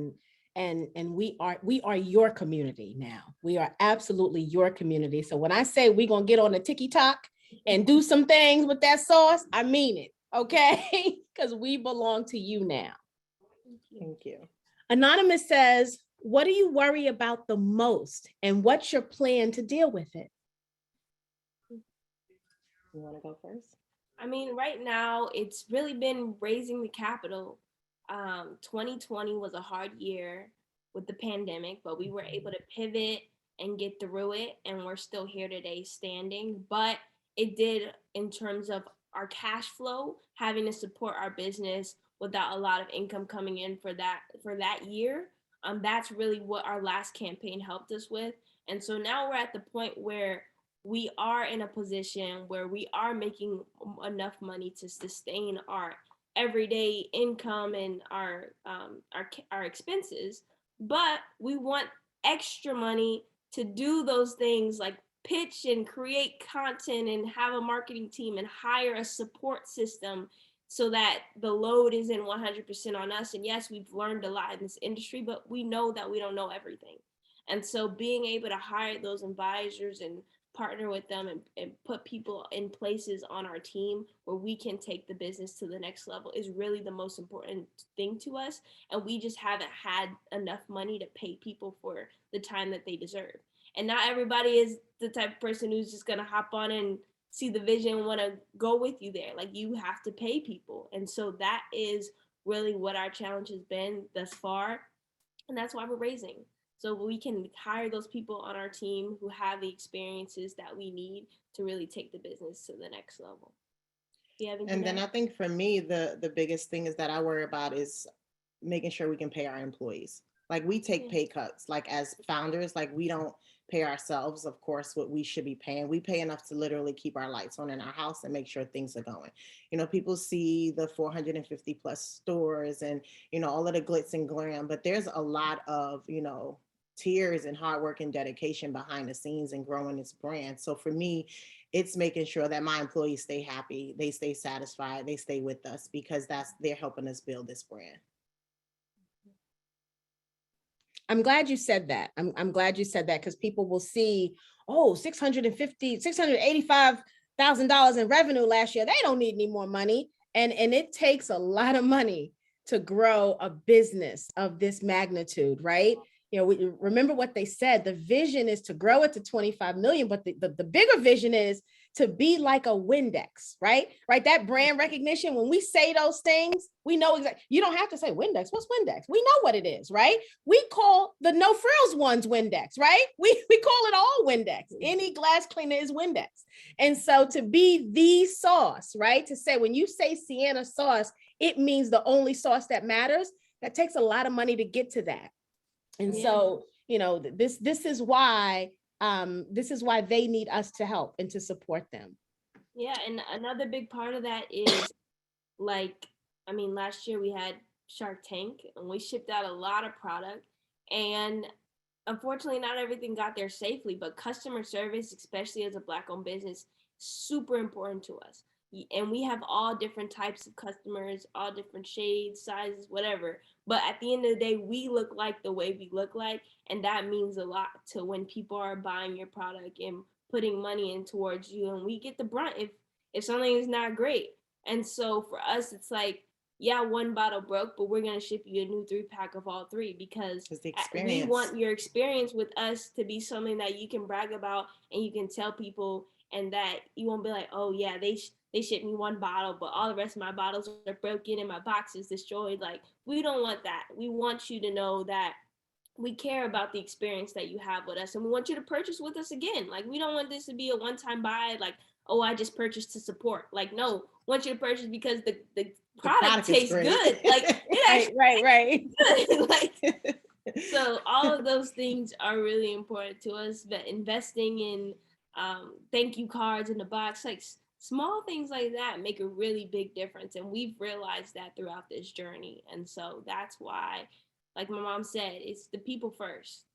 And we are your community now. We are absolutely your community. So when I say we're gonna get on the TikTok and do some things with that sauce, I mean it, okay? Because we belong to you now. Thank you. Anonymous says, what do you worry about the most, and what's your plan to deal with it? You want to go first? I mean, right now, it's really been raising the capital. 2020 was a hard year with the pandemic, but we were able to pivot and get through it, and we're still here today standing. But it did, in terms of our cash flow, having to support our business without a lot of income coming in for that year. That's really what our last campaign helped us with. And so now we're at the point where we are in a position where we are making enough money to sustain our everyday income and our expenses, but we want extra money to do those things like pitch and create content and have a marketing team and hire a support system so that the load isn't 100% on us. And yes, we've learned a lot in this industry, but we know that we don't know everything. And so being able to hire those advisors and partner with them and put people in places on our team where we can take the business to the next level is really the most important thing to us. And we just haven't had enough money to pay people for the time that they deserve. And not everybody is the type of person who's just going to hop on and see the vision and want to go with you there. Like, you have to pay people. And so that is really what our challenge has been thus far. And that's why we're raising. So we can hire those people on our team who have the experiences that we need to really take the business to the next level. And then I think for me, the biggest thing is that I worry about is making sure we can pay our employees. Like we take pay cuts, like as founders, like we don't pay ourselves, of course, what we should be paying. We pay enough to literally keep our lights on in our house and make sure things are going. You know, people see the 450 plus stores and, you know, all of the glitz and glam, but there's a lot of, you know, tears and hard work and dedication behind the scenes and growing this brand. So for me, it's making sure that my employees stay happy, they stay satisfied, they stay with us, because they're helping us build this brand. I'm glad you said that. I'm glad you said that, because people will see, oh, $685,000 in revenue last year. They don't need any more money. And it takes a lot of money to grow a business of this magnitude, right? You know, we remember what they said. The vision is to grow it to 25 million, but the bigger vision is to be like a Windex, right? Right. That brand recognition, when we say those things, we know exactly. You don't have to say Windex. What's Windex? We know what it is, right? We call the no frills ones Windex, right? We call it all Windex. Any glass cleaner is Windex. And so to be the sauce, right? To say, when you say Sienna sauce, it means the only sauce that matters. That takes a lot of money to get to that. And so, you know, this is why they need us to help and to support them. Yeah, and another big part of that is, like, I mean, last year we had Shark Tank and we shipped out a lot of product, and unfortunately not everything got there safely, but customer service, especially as a Black owned business, super important to us. And we have all different types of customers, all different shades, sizes, whatever. But at the end of the day, we look like the way we look like. And that means a lot to when people are buying your product and putting money in towards you. And we get the brunt if something is not great. And so for us, it's like, yeah, one bottle broke, but we're going to ship you a new 3-pack of all 3, because we want your experience with us to be something that you can brag about and you can tell people, and that you won't be like, oh yeah, they shipped me one bottle, but all the rest of my bottles are broken and my box is destroyed. Like, we don't want that. We want you to know that we care about the experience that you have with us, and we want you to purchase with us again. Like, we don't want this to be a one-time buy, like, oh, I just purchased to support. Like, no, want you to purchase because the product tastes good. Like, right. Good. Like, so all of those things are really important to us. But investing in thank you cards in the box, like small things like that, make a really big difference. And we've realized that throughout this journey. And so that's why, like my mom said, it's the people first.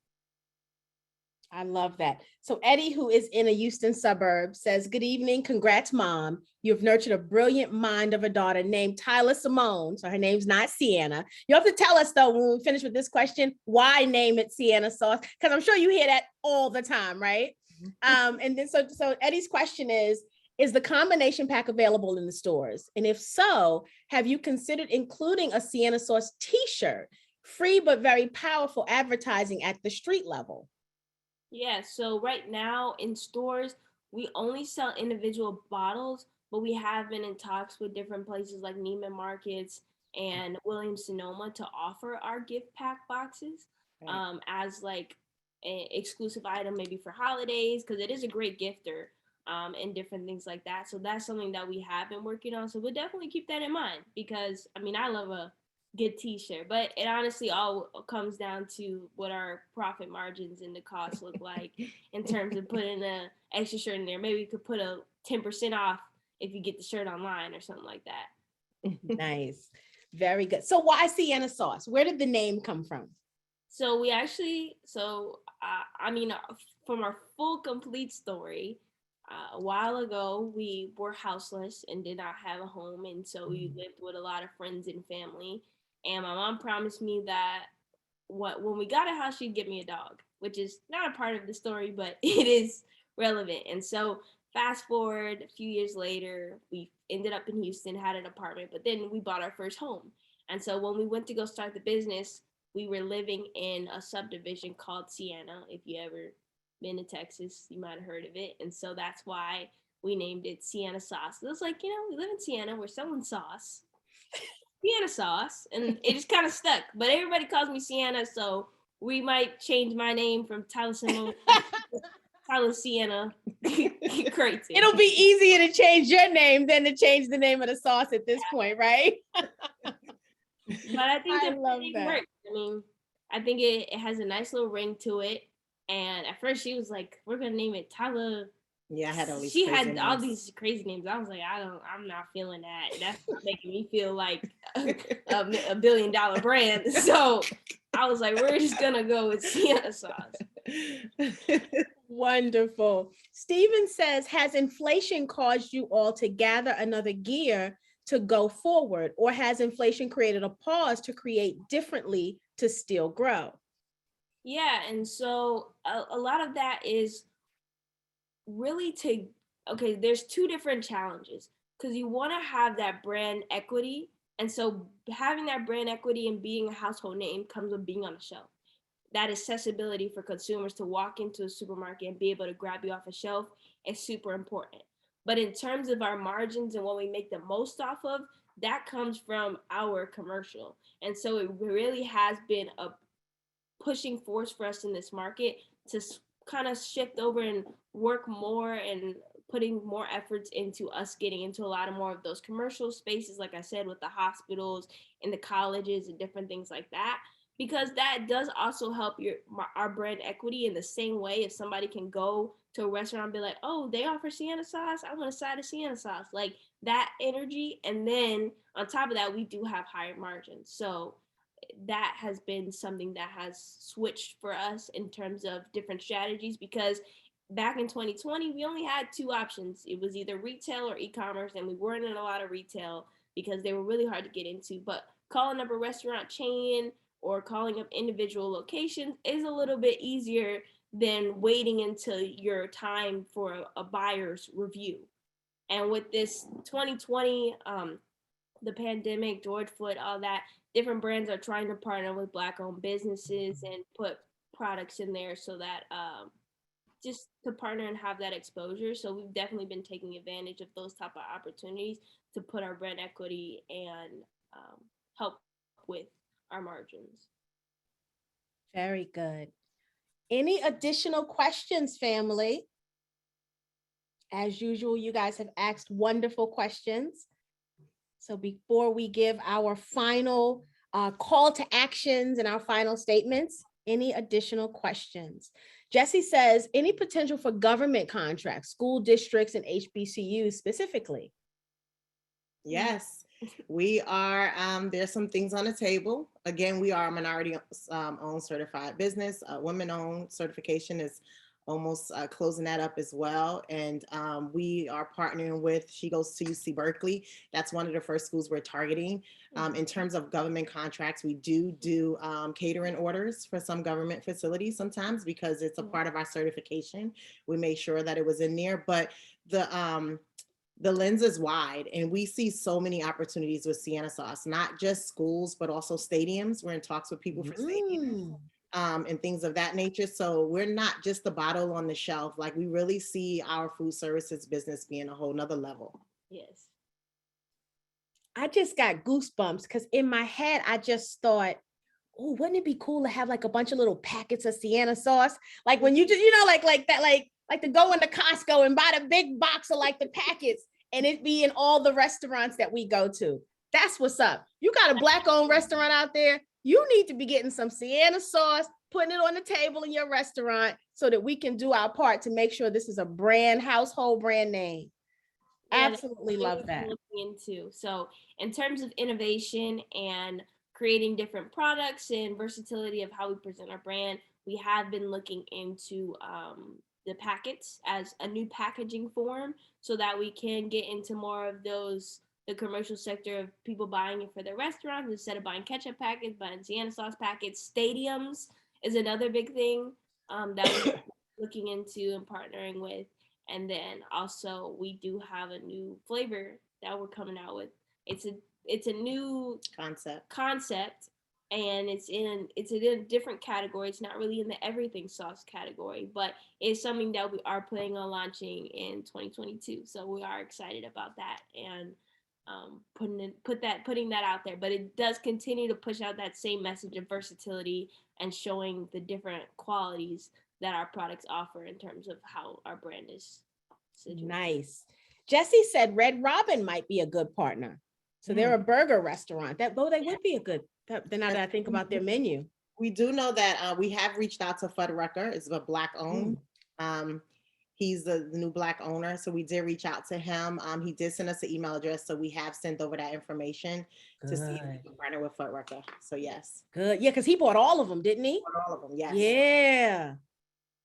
I love that. So Eddie, who is in a Houston suburb, says, good evening. Congrats, Mom. You've nurtured a brilliant mind of a daughter named Tyler Simone. So her name's not Sienna. You have to tell us, though, when we finish with this question, why name it Sienna sauce? Because I'm sure you hear that all the time, right? And then so Eddie's question is the combination pack available in the stores? And if so, have you considered including a Sienna sauce t-shirt? Free but very powerful advertising at the street level. Yeah, so right now in stores, we only sell individual bottles, but we have been in talks with different places like Neiman Markets and Williams Sonoma to offer our gift pack boxes as like an exclusive item, maybe for holidays, because it is a great gifter and different things like that. So that's something that we have been working on. So we'll definitely keep that in mind, because I mean, I love a good t-shirt, but it honestly all comes down to what our profit margins and the costs look like in terms of putting an extra shirt in there. Maybe we could put a 10% off if you get the shirt online or something like that. Nice. Very good. So why Sienna sauce? Where did the name come from? So we actually, from our full complete story, a while ago, we were houseless and did not have a home. And so we lived with a lot of friends and family. And my mom promised me that when we got a house, she'd get me a dog, which is not a part of the story, but it is relevant. And so fast forward a few years later, we ended up in Houston, had an apartment, but then we bought our first home. And so when we went to go start the business, we were living in a subdivision called Sienna. If you ever been to Texas, you might have heard of it. And so that's why we named it Sienna Sauce. It was like, we live in Sienna, we're selling sauce. Sienna sauce, and it just kind of stuck. But everybody calls me Sienna, so we might change my name from Tyler Simone to Tyler Sienna. Crazy. It'll be easier to change your name than to change the name of the sauce at this point, right? But I think I love that. works. I mean, I think it has a nice little ring to it. And at first she was like, we're gonna name it Tyler. Yeah, I had all these She crazy had all names. these crazy names. I was like, I'm not feeling that. That's not making me feel like a billion-dollar brand. So I was like, we're just gonna go with Sienna sauce. Wonderful. Steven says, has inflation caused you all to gather another gear to go forward, or has inflation created a pause to create differently to still grow? Yeah, and so a lot of that is really okay, there's two different challenges because you want to have that brand equity. And so having that brand equity and being a household name comes with being on the shelf. That accessibility for consumers to walk into a supermarket and be able to grab you off a shelf is super important. But in terms of our margins and what we make the most off of, that comes from our commercial. And so it really has been a pushing force for us in this market to kind of shift over and work more and putting more efforts into us getting into a lot of more of those commercial spaces, like I said, with the hospitals and the colleges and different things like that, because that does also help our brand equity in the same way. If somebody can go to a restaurant and be like, oh, they offer Sienna sauce, I want a side of Sienna sauce, like that energy. And then on top of that, we do have higher margins. So that has been something that has switched for us in terms of different strategies, because back in 2020 we only had two options. It was either retail or e-commerce, and we weren't in a lot of retail because they were really hard to get into. But calling up a restaurant chain or calling up individual locations is a little bit easier than waiting until your time for a buyer's review. And with this 2020 the pandemic, George Floyd, all that, different brands are trying to partner with Black-owned businesses and put products in there so that just to partner and have that exposure. So we've definitely been taking advantage of those type of opportunities to put our brand equity and help with our margins. Very good. Any additional questions, family? As usual, you guys have asked wonderful questions. So before we give our final call to actions and our final statements, any additional questions? Jesse says, any potential for government contracts, school districts and HBCUs specifically? Yes, we are. There's some things on the table. Again, we are a minority owned certified business. Women owned certification is almost closing that up as well. And we are partnering with, she goes to UC Berkeley. That's one of the first schools we're targeting. In terms of government contracts, we do catering orders for some government facilities sometimes because it's a part of our certification. We made sure that it was in there, but the lens is wide, and we see so many opportunities with Sienna sauce, not just schools, but also stadiums. We're in talks with people for stadiums and things of that nature. So we're not just the bottle on the shelf. Like, we really see our food services business being a whole nother level. Yes. I just got goosebumps because in my head, I just thought, oh, wouldn't it be cool to have like a bunch of little packets of Sienna sauce? Like when you just, like that, like to go into Costco and buy the big box of like the packets and it be in all the restaurants that we go to. That's what's up. You got a Black-owned restaurant out there. You need to be getting some Sienna sauce, putting it on the table in your restaurant so that we can do our part to make sure this is a brand, household brand name. Absolutely love that. Into. So in terms of innovation and creating different products and versatility of how we present our brand, we have been looking into the packets as a new packaging form so that we can get into more of the commercial sector of people buying it for their restaurants instead of buying ketchup packets, buying Sienna sauce packets. Stadiums is another big thing that we're looking into and partnering with. And then also we do have a new flavor that we're coming out with. It's a new concept, and it's in a different category. It's not really in the everything sauce category, but it's something that we are planning on launching in 2022. So we are excited about that and putting that out there. But it does continue to push out that same message of versatility and showing the different qualities that our products offer in terms of how our brand is situated. Nice. Jesse said Red Robin might be a good partner. So they're a burger restaurant. That though they would be a good, now that I think about their menu. We do know that we have reached out to Fuddrucker. It's a Black owned. He's the new Black owner. So we did reach out to him. He did send us an email address. So we have sent over that information to see if we can partner with Fuddrucker. So yes. Good. Yeah, because he bought all of them, didn't he? All of them, yes. Yeah.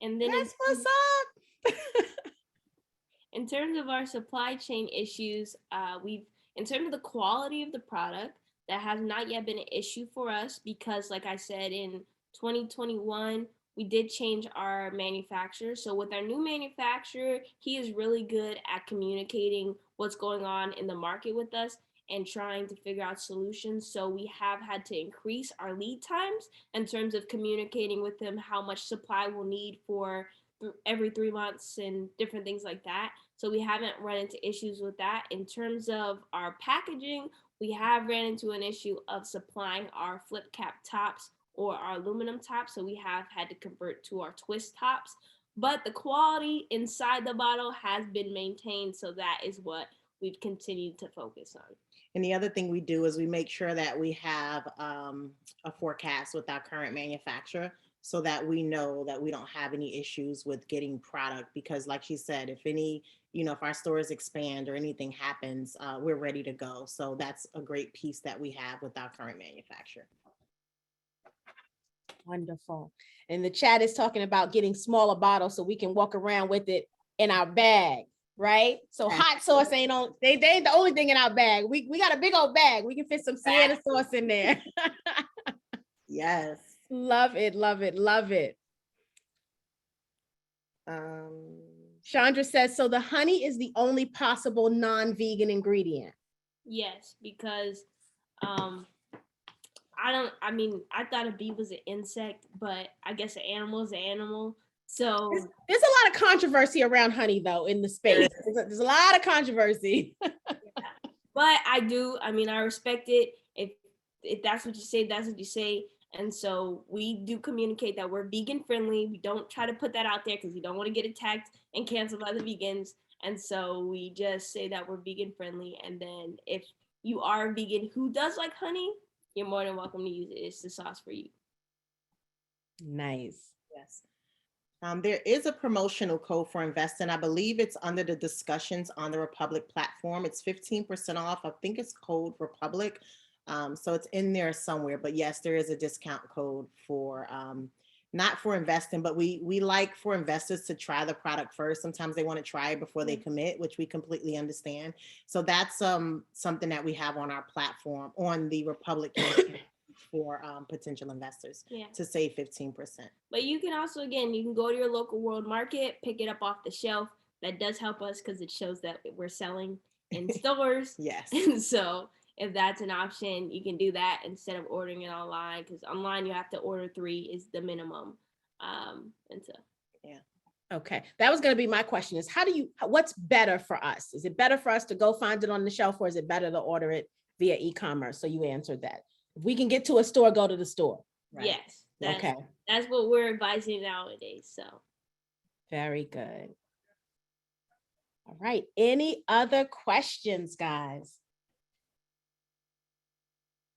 And then That's what's up. in terms of our supply chain issues, in terms of the quality of the product, that has not yet been an issue for us because, like I said, in 2021, we did change our manufacturer. So with our new manufacturer, he is really good at communicating what's going on in the market with us and trying to figure out solutions. So we have had to increase our lead times in terms of communicating with them how much supply we'll need for every 3 months and different things like that. So we haven't run into issues with that. In terms of our packaging, we have ran into an issue of supplying our flip cap tops or our aluminum tops. So we have had to convert to our twist tops. But the quality inside the bottle has been maintained. So that is what we've continued to focus on. And the other thing we do is we make sure that we have a forecast with our current manufacturer so that we know that we don't have any issues with getting product. Because like she said, if our stores expand or anything happens, we're ready to go. So that's a great piece that we have with our current manufacturer. Wonderful. And the chat is talking about getting smaller bottles so we can walk around with it in our bag, right? So hot sauce ain't ain't the only thing in our bag. We got a big old bag. We can fit some Sienna sauce in there. Yes. Love it, love it, love it. Chandra says, so the honey is the only possible non-vegan ingredient. Yes, because I thought a bee was an insect, but I guess an animal is an animal. So there's a lot of controversy around honey though in the space. There's a lot of controversy. But I respect it. If that's what you say, that's what you say. And so we do communicate that we're vegan friendly. We don't try to put that out there because we don't want to get attacked and canceled by the vegans. And so we just say that we're vegan friendly. And then if you are a vegan who does like honey, you're more than welcome to use it. It's the sauce for you. Nice. Yes. There is a promotional code for investing. I believe it's under the discussions on the Republic platform. It's 15% off. I think it's code Republic. So it's in there somewhere, but yes, there is a discount code for, not for investing, but we like for investors to try the product first. Sometimes they want to try it before they commit, which we completely understand. So that's something that we have on our platform on the Republic for potential investors to save 15%. But you can also, again, you can go to your local world market, pick it up off the shelf. That does help us because it shows that we're selling in stores. Yes. And so if that's an option, you can do that instead of ordering it online, because online you have to order 3 is the minimum. And so, yeah. Okay, that was going to be my question: is what's better for us? Is it better for us to go find it on the shelf, or is it better to order it via e-commerce? So you answered that. If we can get to a store, go to the store. Right? Yes. Okay. That's what we're advising nowadays. So. Very good. All right. Any other questions, guys?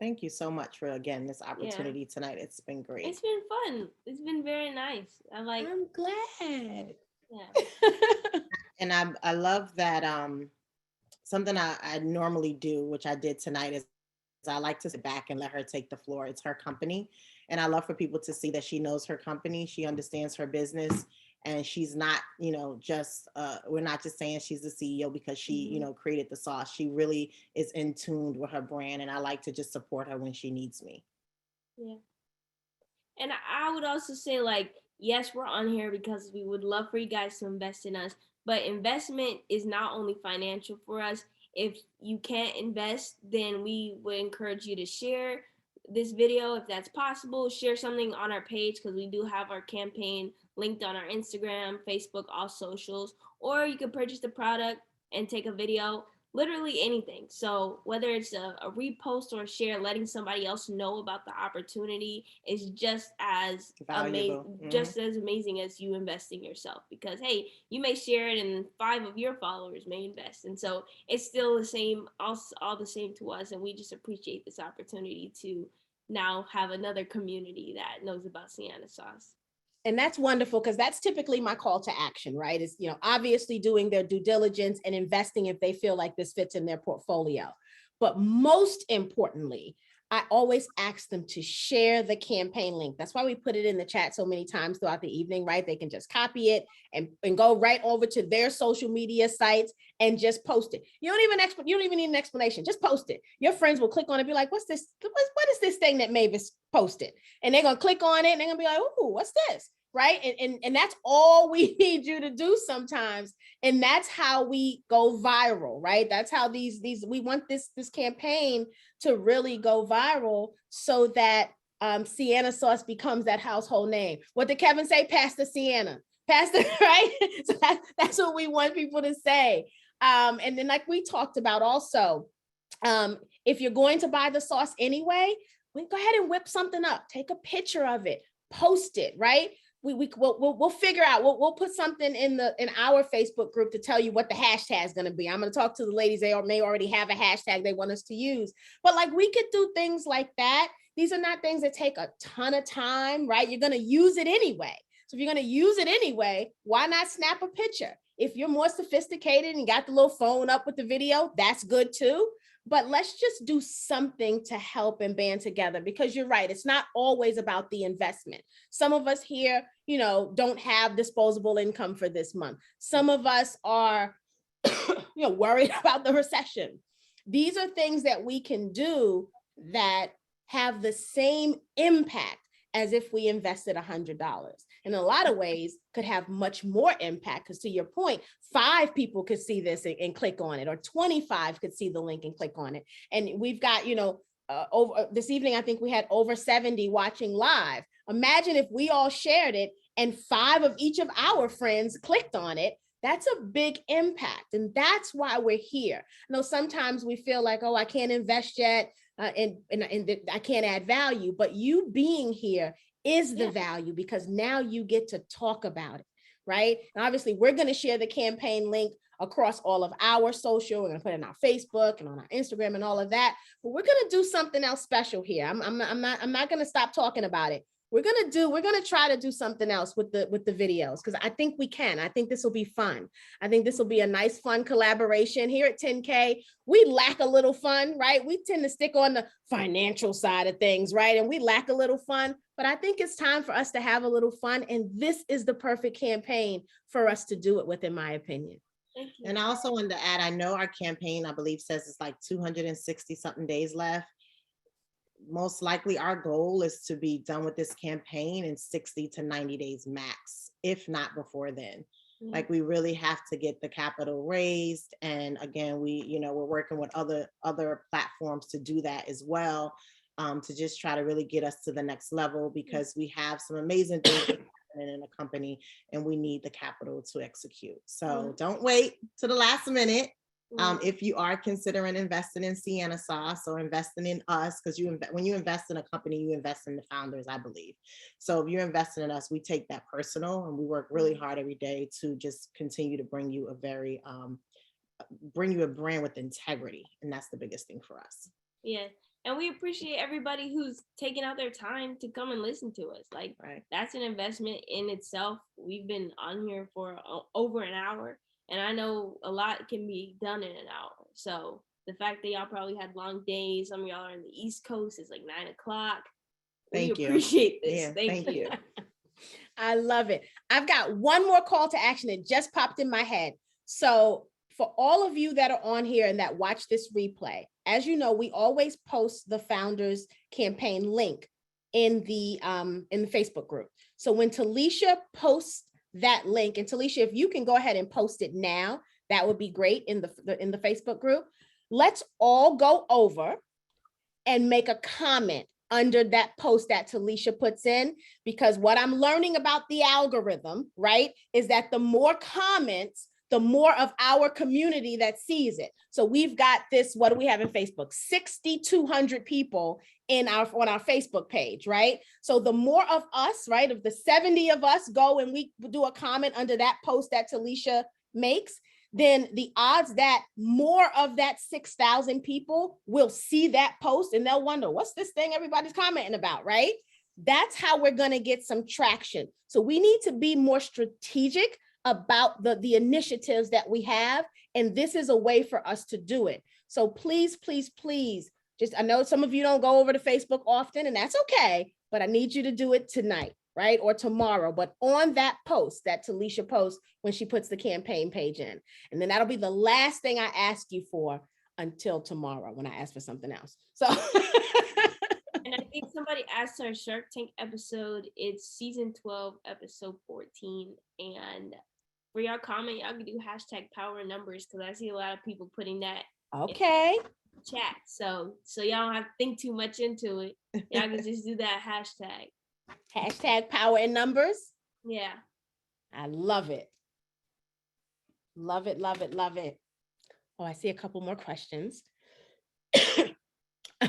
Thank you so much for, again, this opportunity tonight. It's been great. It's been fun. It's been very nice. I'm glad. Yeah. And I love that something I normally do, which I did tonight, is I like to sit back and let her take the floor. It's her company. And I love for people to see that she knows her company. She understands her business. And she's not, just, we're not just saying she's the CEO because she, created the sauce. She really is in tune with her brand. And I like to just support her when she needs me. Yeah. And I would also say, yes, we're on here because we would love for you guys to invest in us. But investment is not only financial for us. If you can't invest, then we would encourage you to share this video if that's possible. Share something on our page because we do have our campaign linked on our Instagram, Facebook, all socials. Or you can purchase the product and take a video, literally anything. So whether it's a repost or a share, letting somebody else know about the opportunity is just as amazing, just as amazing as you investing yourself. Because hey, you may share it and 5 of your followers may invest, and so it's still the same, all the same to us. And we just appreciate this opportunity to now have another community that knows about Sienna sauce. And that's wonderful, because that's typically my call to action, right? Is, obviously doing their due diligence and investing if they feel like this fits in their portfolio. But most importantly, I always ask them to share the campaign link. That's why we put it in the chat so many times throughout the evening, right? They can just copy it and go right over to their social media sites and just post it. You don't even need an explanation. Just post it. Your friends will click on it and be like, what's this? What is this thing that Mavis posted? And they're going to click on it and they're going to be like, oh, what's this? Right. And that's all we need you to do sometimes. And that's how we go viral, right? That's how we want this campaign to really go viral, so that Sienna sauce becomes that household name. What did Kevin say? Pastor Sienna. Pastor, right? So that's what we want people to say. And then, like we talked about also, if you're going to buy the sauce anyway, go ahead and whip something up. Take a picture of it. Post it, right? We'll figure out. We'll put something in our Facebook group to tell you what the hashtag is going to be. I'm going to talk to the ladies. They may already have a hashtag they want us to use, but like, we could do things like that. These are not things that take a ton of time, right? You're going to use it anyway. So if you're going to use it anyway, why not snap a picture? If you're more sophisticated and got the little phone up with the video, that's good too. But let's just do something to help and band together, because you're right. It's not always about the investment. Some of us here, don't have disposable income for this month. Some of us are, worried about the recession. These are things that we can do that have the same impact as if we invested $100. In a lot of ways, could have much more impact, because to your point, 5 people could see this and click on it, or 25 could see the link and click on it. And we've got, over this evening, I think we had over 70 watching live. Imagine if we all shared it and 5 of each of our friends clicked on it. That's a big impact. And that's why we're here. I know sometimes we feel like, oh, I can't invest yet. And I can't add value, but you being here is the value, because now you get to talk about it, right? And obviously, we're going to share the campaign link across all of our social. We're going to put it on our Facebook and on our Instagram and all of that. But we're going to do something else special here. I'm not going to stop talking about it. We're going to try to do something else with the videos, because I think we can. I think this will be fun. I think this will be a nice, fun collaboration here at 10K. We lack a little fun, right? We tend to stick on the financial side of things, right? And we lack a little fun, but I think it's time for us to have a little fun. And this is the perfect campaign for us to do it with, in my opinion. Thank you. And I also wanted to add, I know our campaign, I believe, says it's like 260 something days left. Most likely our goal is to be done with this campaign in 60 to 90 days max, if not before then. Like, we really have to get the capital raised. And again, we're working with other platforms to do that as well, to just try to really get us to the next level, because we have some amazing things happening in the company and we need the capital to execute. So don't wait to the last minute. If you are considering investing in Sienna sauce or investing in us, because when you invest in a company, you invest in the founders, I believe. So if you're investing in us, we take that personal, and we work really hard every day to just continue to bring you a brand with integrity. And that's the biggest thing for us. Yeah. And we appreciate everybody who's taking out their time to come and listen to us. Like, that's an investment in itself. We've been on here for over an hour. And I know a lot can be done in an hour. So the fact that y'all probably had long days, some of y'all are in the East Coast, it's like 9 o'clock. We appreciate this. Yeah, thank you. I love it. I've got one more call to action that just popped in my head. So for all of you that are on here and that watch this replay, as you know, we always post the founders campaign link in the Facebook group. So when Talisha posts that link, and Talisha, if you can go ahead and post it now, that would be great in the Facebook group. Let's all go over and make a comment under that post that Talisha puts in, because what I'm learning about the algorithm, right, is that the more comments, the more of our community that sees it. So we've got this, what do we have in Facebook? 6,200 people on our Facebook page, right? So the more of us, right, of the 70 of us go and we do a comment under that post that Talisha makes, then the odds that more of that 6,000 people will see that post and they'll wonder, what's this thing everybody's commenting about, right? That's how we're going to get some traction. So we need to be more strategic about the initiatives that we have. And this is a way for us to do it. So please, please, please, just, I know some of you don't go over to Facebook often, and that's okay, but I need you to do it tonight, right? Or tomorrow, but on that post, that Talisha post, when she puts the campaign page in. And then that'll be the last thing I ask you for until tomorrow when I ask for something else. So. And I think somebody asked our Shark Tank episode. It's season 12, episode 14. And for your comment, y'all can do hashtag power in numbers, because I see a lot of people putting that Okay. in the chat. So y'all don't have to think too much into it. Y'all can just do that hashtag. Hashtag power in numbers. Yeah. I love it. Love it, love it, love it. Oh, I see a couple more questions.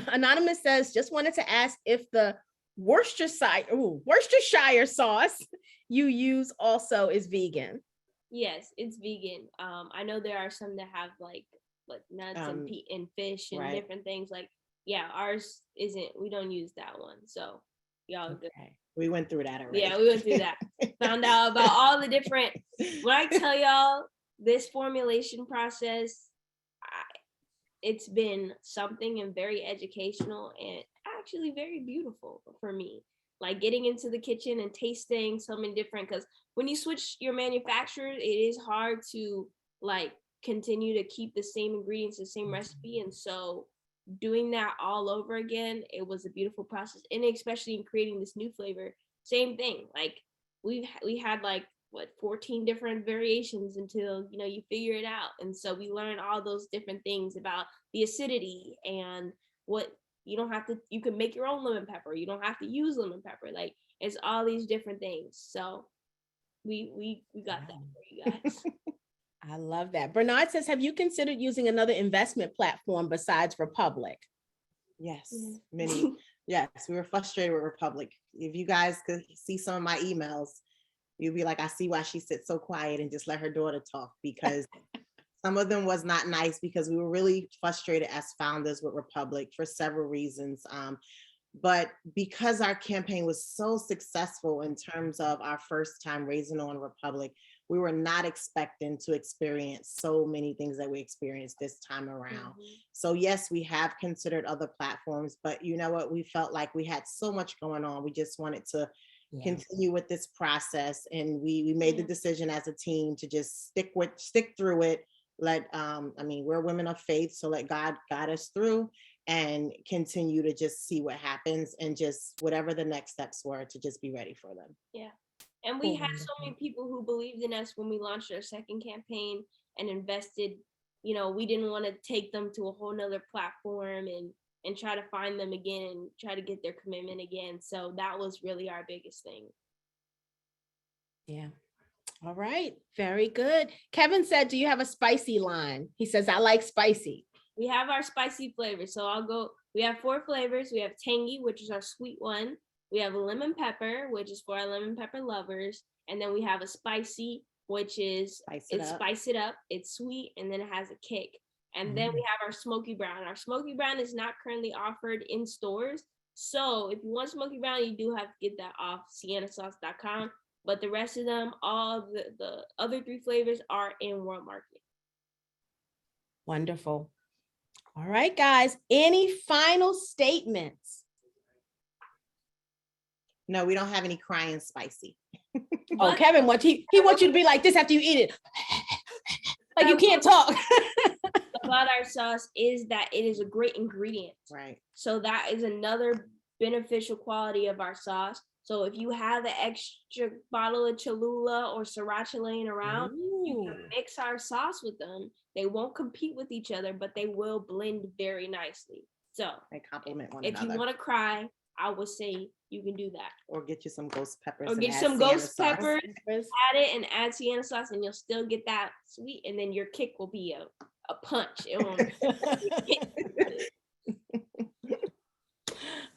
Anonymous says, just wanted to ask if the Worcestershire sauce you use also is vegan. Yes, it's vegan. I know there are some that have like nuts and fish and different things. Like, yeah, ours isn't. We don't use that one. So y'all good. We went through that already. Yeah, we went through that. Found out about all the different. When I tell y'all this formulation process, it's been something and very educational and actually very beautiful for me. Like getting into the kitchen and tasting something different, because when you switch your manufacturer, it is hard to like continue to keep the same ingredients, the same recipe. And so doing that all over again, it was a beautiful process. And especially in creating this new flavor, same thing. Like we had like 14 different variations until you figure it out. And so we learned all those different things about the acidity and what you can make your own lemon pepper. You don't have to use lemon pepper. Like it's all these different things. So we got that for you guys. I love that. Bernard says, have you considered using another investment platform besides Republic? Yes, many. Yes, we were frustrated with Republic. If you guys could see some of my emails, you'd be like, I see why she sits so quiet and just let her daughter talk, because some of them was not nice, because we were really frustrated as founders with Republic for several reasons. But because our campaign was so successful in terms of our first time raising on Republic, we were not expecting to experience so many things that we experienced this time around. So yes, we have considered other platforms, but you know what? We felt like we had so much going on. We just wanted to continue with this process. And we made the decision as a team to just stick through it. We're women of faith, so let God guide us through and continue to just see what happens, and just whatever the next steps were, to just be ready for them. Yeah. And we had so many people who believed in us when we launched our second campaign and invested. We didn't want to take them to a whole nother platform and try to find them again and try to get their commitment again. So that was really our biggest thing. Yeah. All right. Very good. Kevin said, do you have a spicy line? He says, I like spicy. We have our spicy flavors. So we have 4 flavors. We have tangy, which is our sweet one. We have a lemon pepper, which is for our lemon pepper lovers. And then we have a spicy, which is spice it up. It's sweet, and then it has a kick. And then we have our smoky brown. Our smoky brown is not currently offered in stores. So if you want smoky brown, you do have to get that off siennasauce.com. But the rest of them, all the other 3 flavors are in World Market. Wonderful. All right, guys. Any final statements? No, we don't have any crying spicy. Oh, Kevin, he wants you to be like this after you eat it. Like you can't talk. About our sauce is that it is a great ingredient. Right. So that is another beneficial quality of our sauce. So if you have an extra bottle of Cholula or Sriracha laying around, you can mix our sauce with them. They won't compete with each other, but they will blend very nicely. So they complement one another. If you want to cry, I would say you can do that. Or get you some ghost peppers. Or get some ghost peppers, add it, and add Sienna sauce, and you'll still get that sweet. And then your kick will be a punch.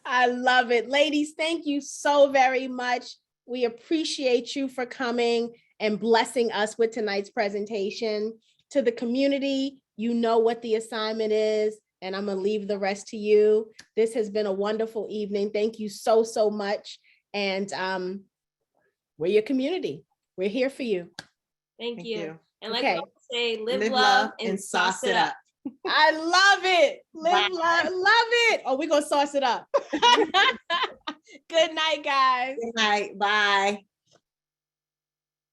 I love it. Ladies, thank you so very much. We appreciate you for coming and blessing us with tonight's presentation. To the community, you know what the assignment is, and I'm gonna leave the rest to you. This has been a wonderful evening. Thank you so, so much. And we're your community. We're here for you. Thank you. And like Okay. we always say, live love and sauce it up. I love it. Bye. Love it. Oh, we're gonna sauce it up. Good night, guys. Good night. Bye.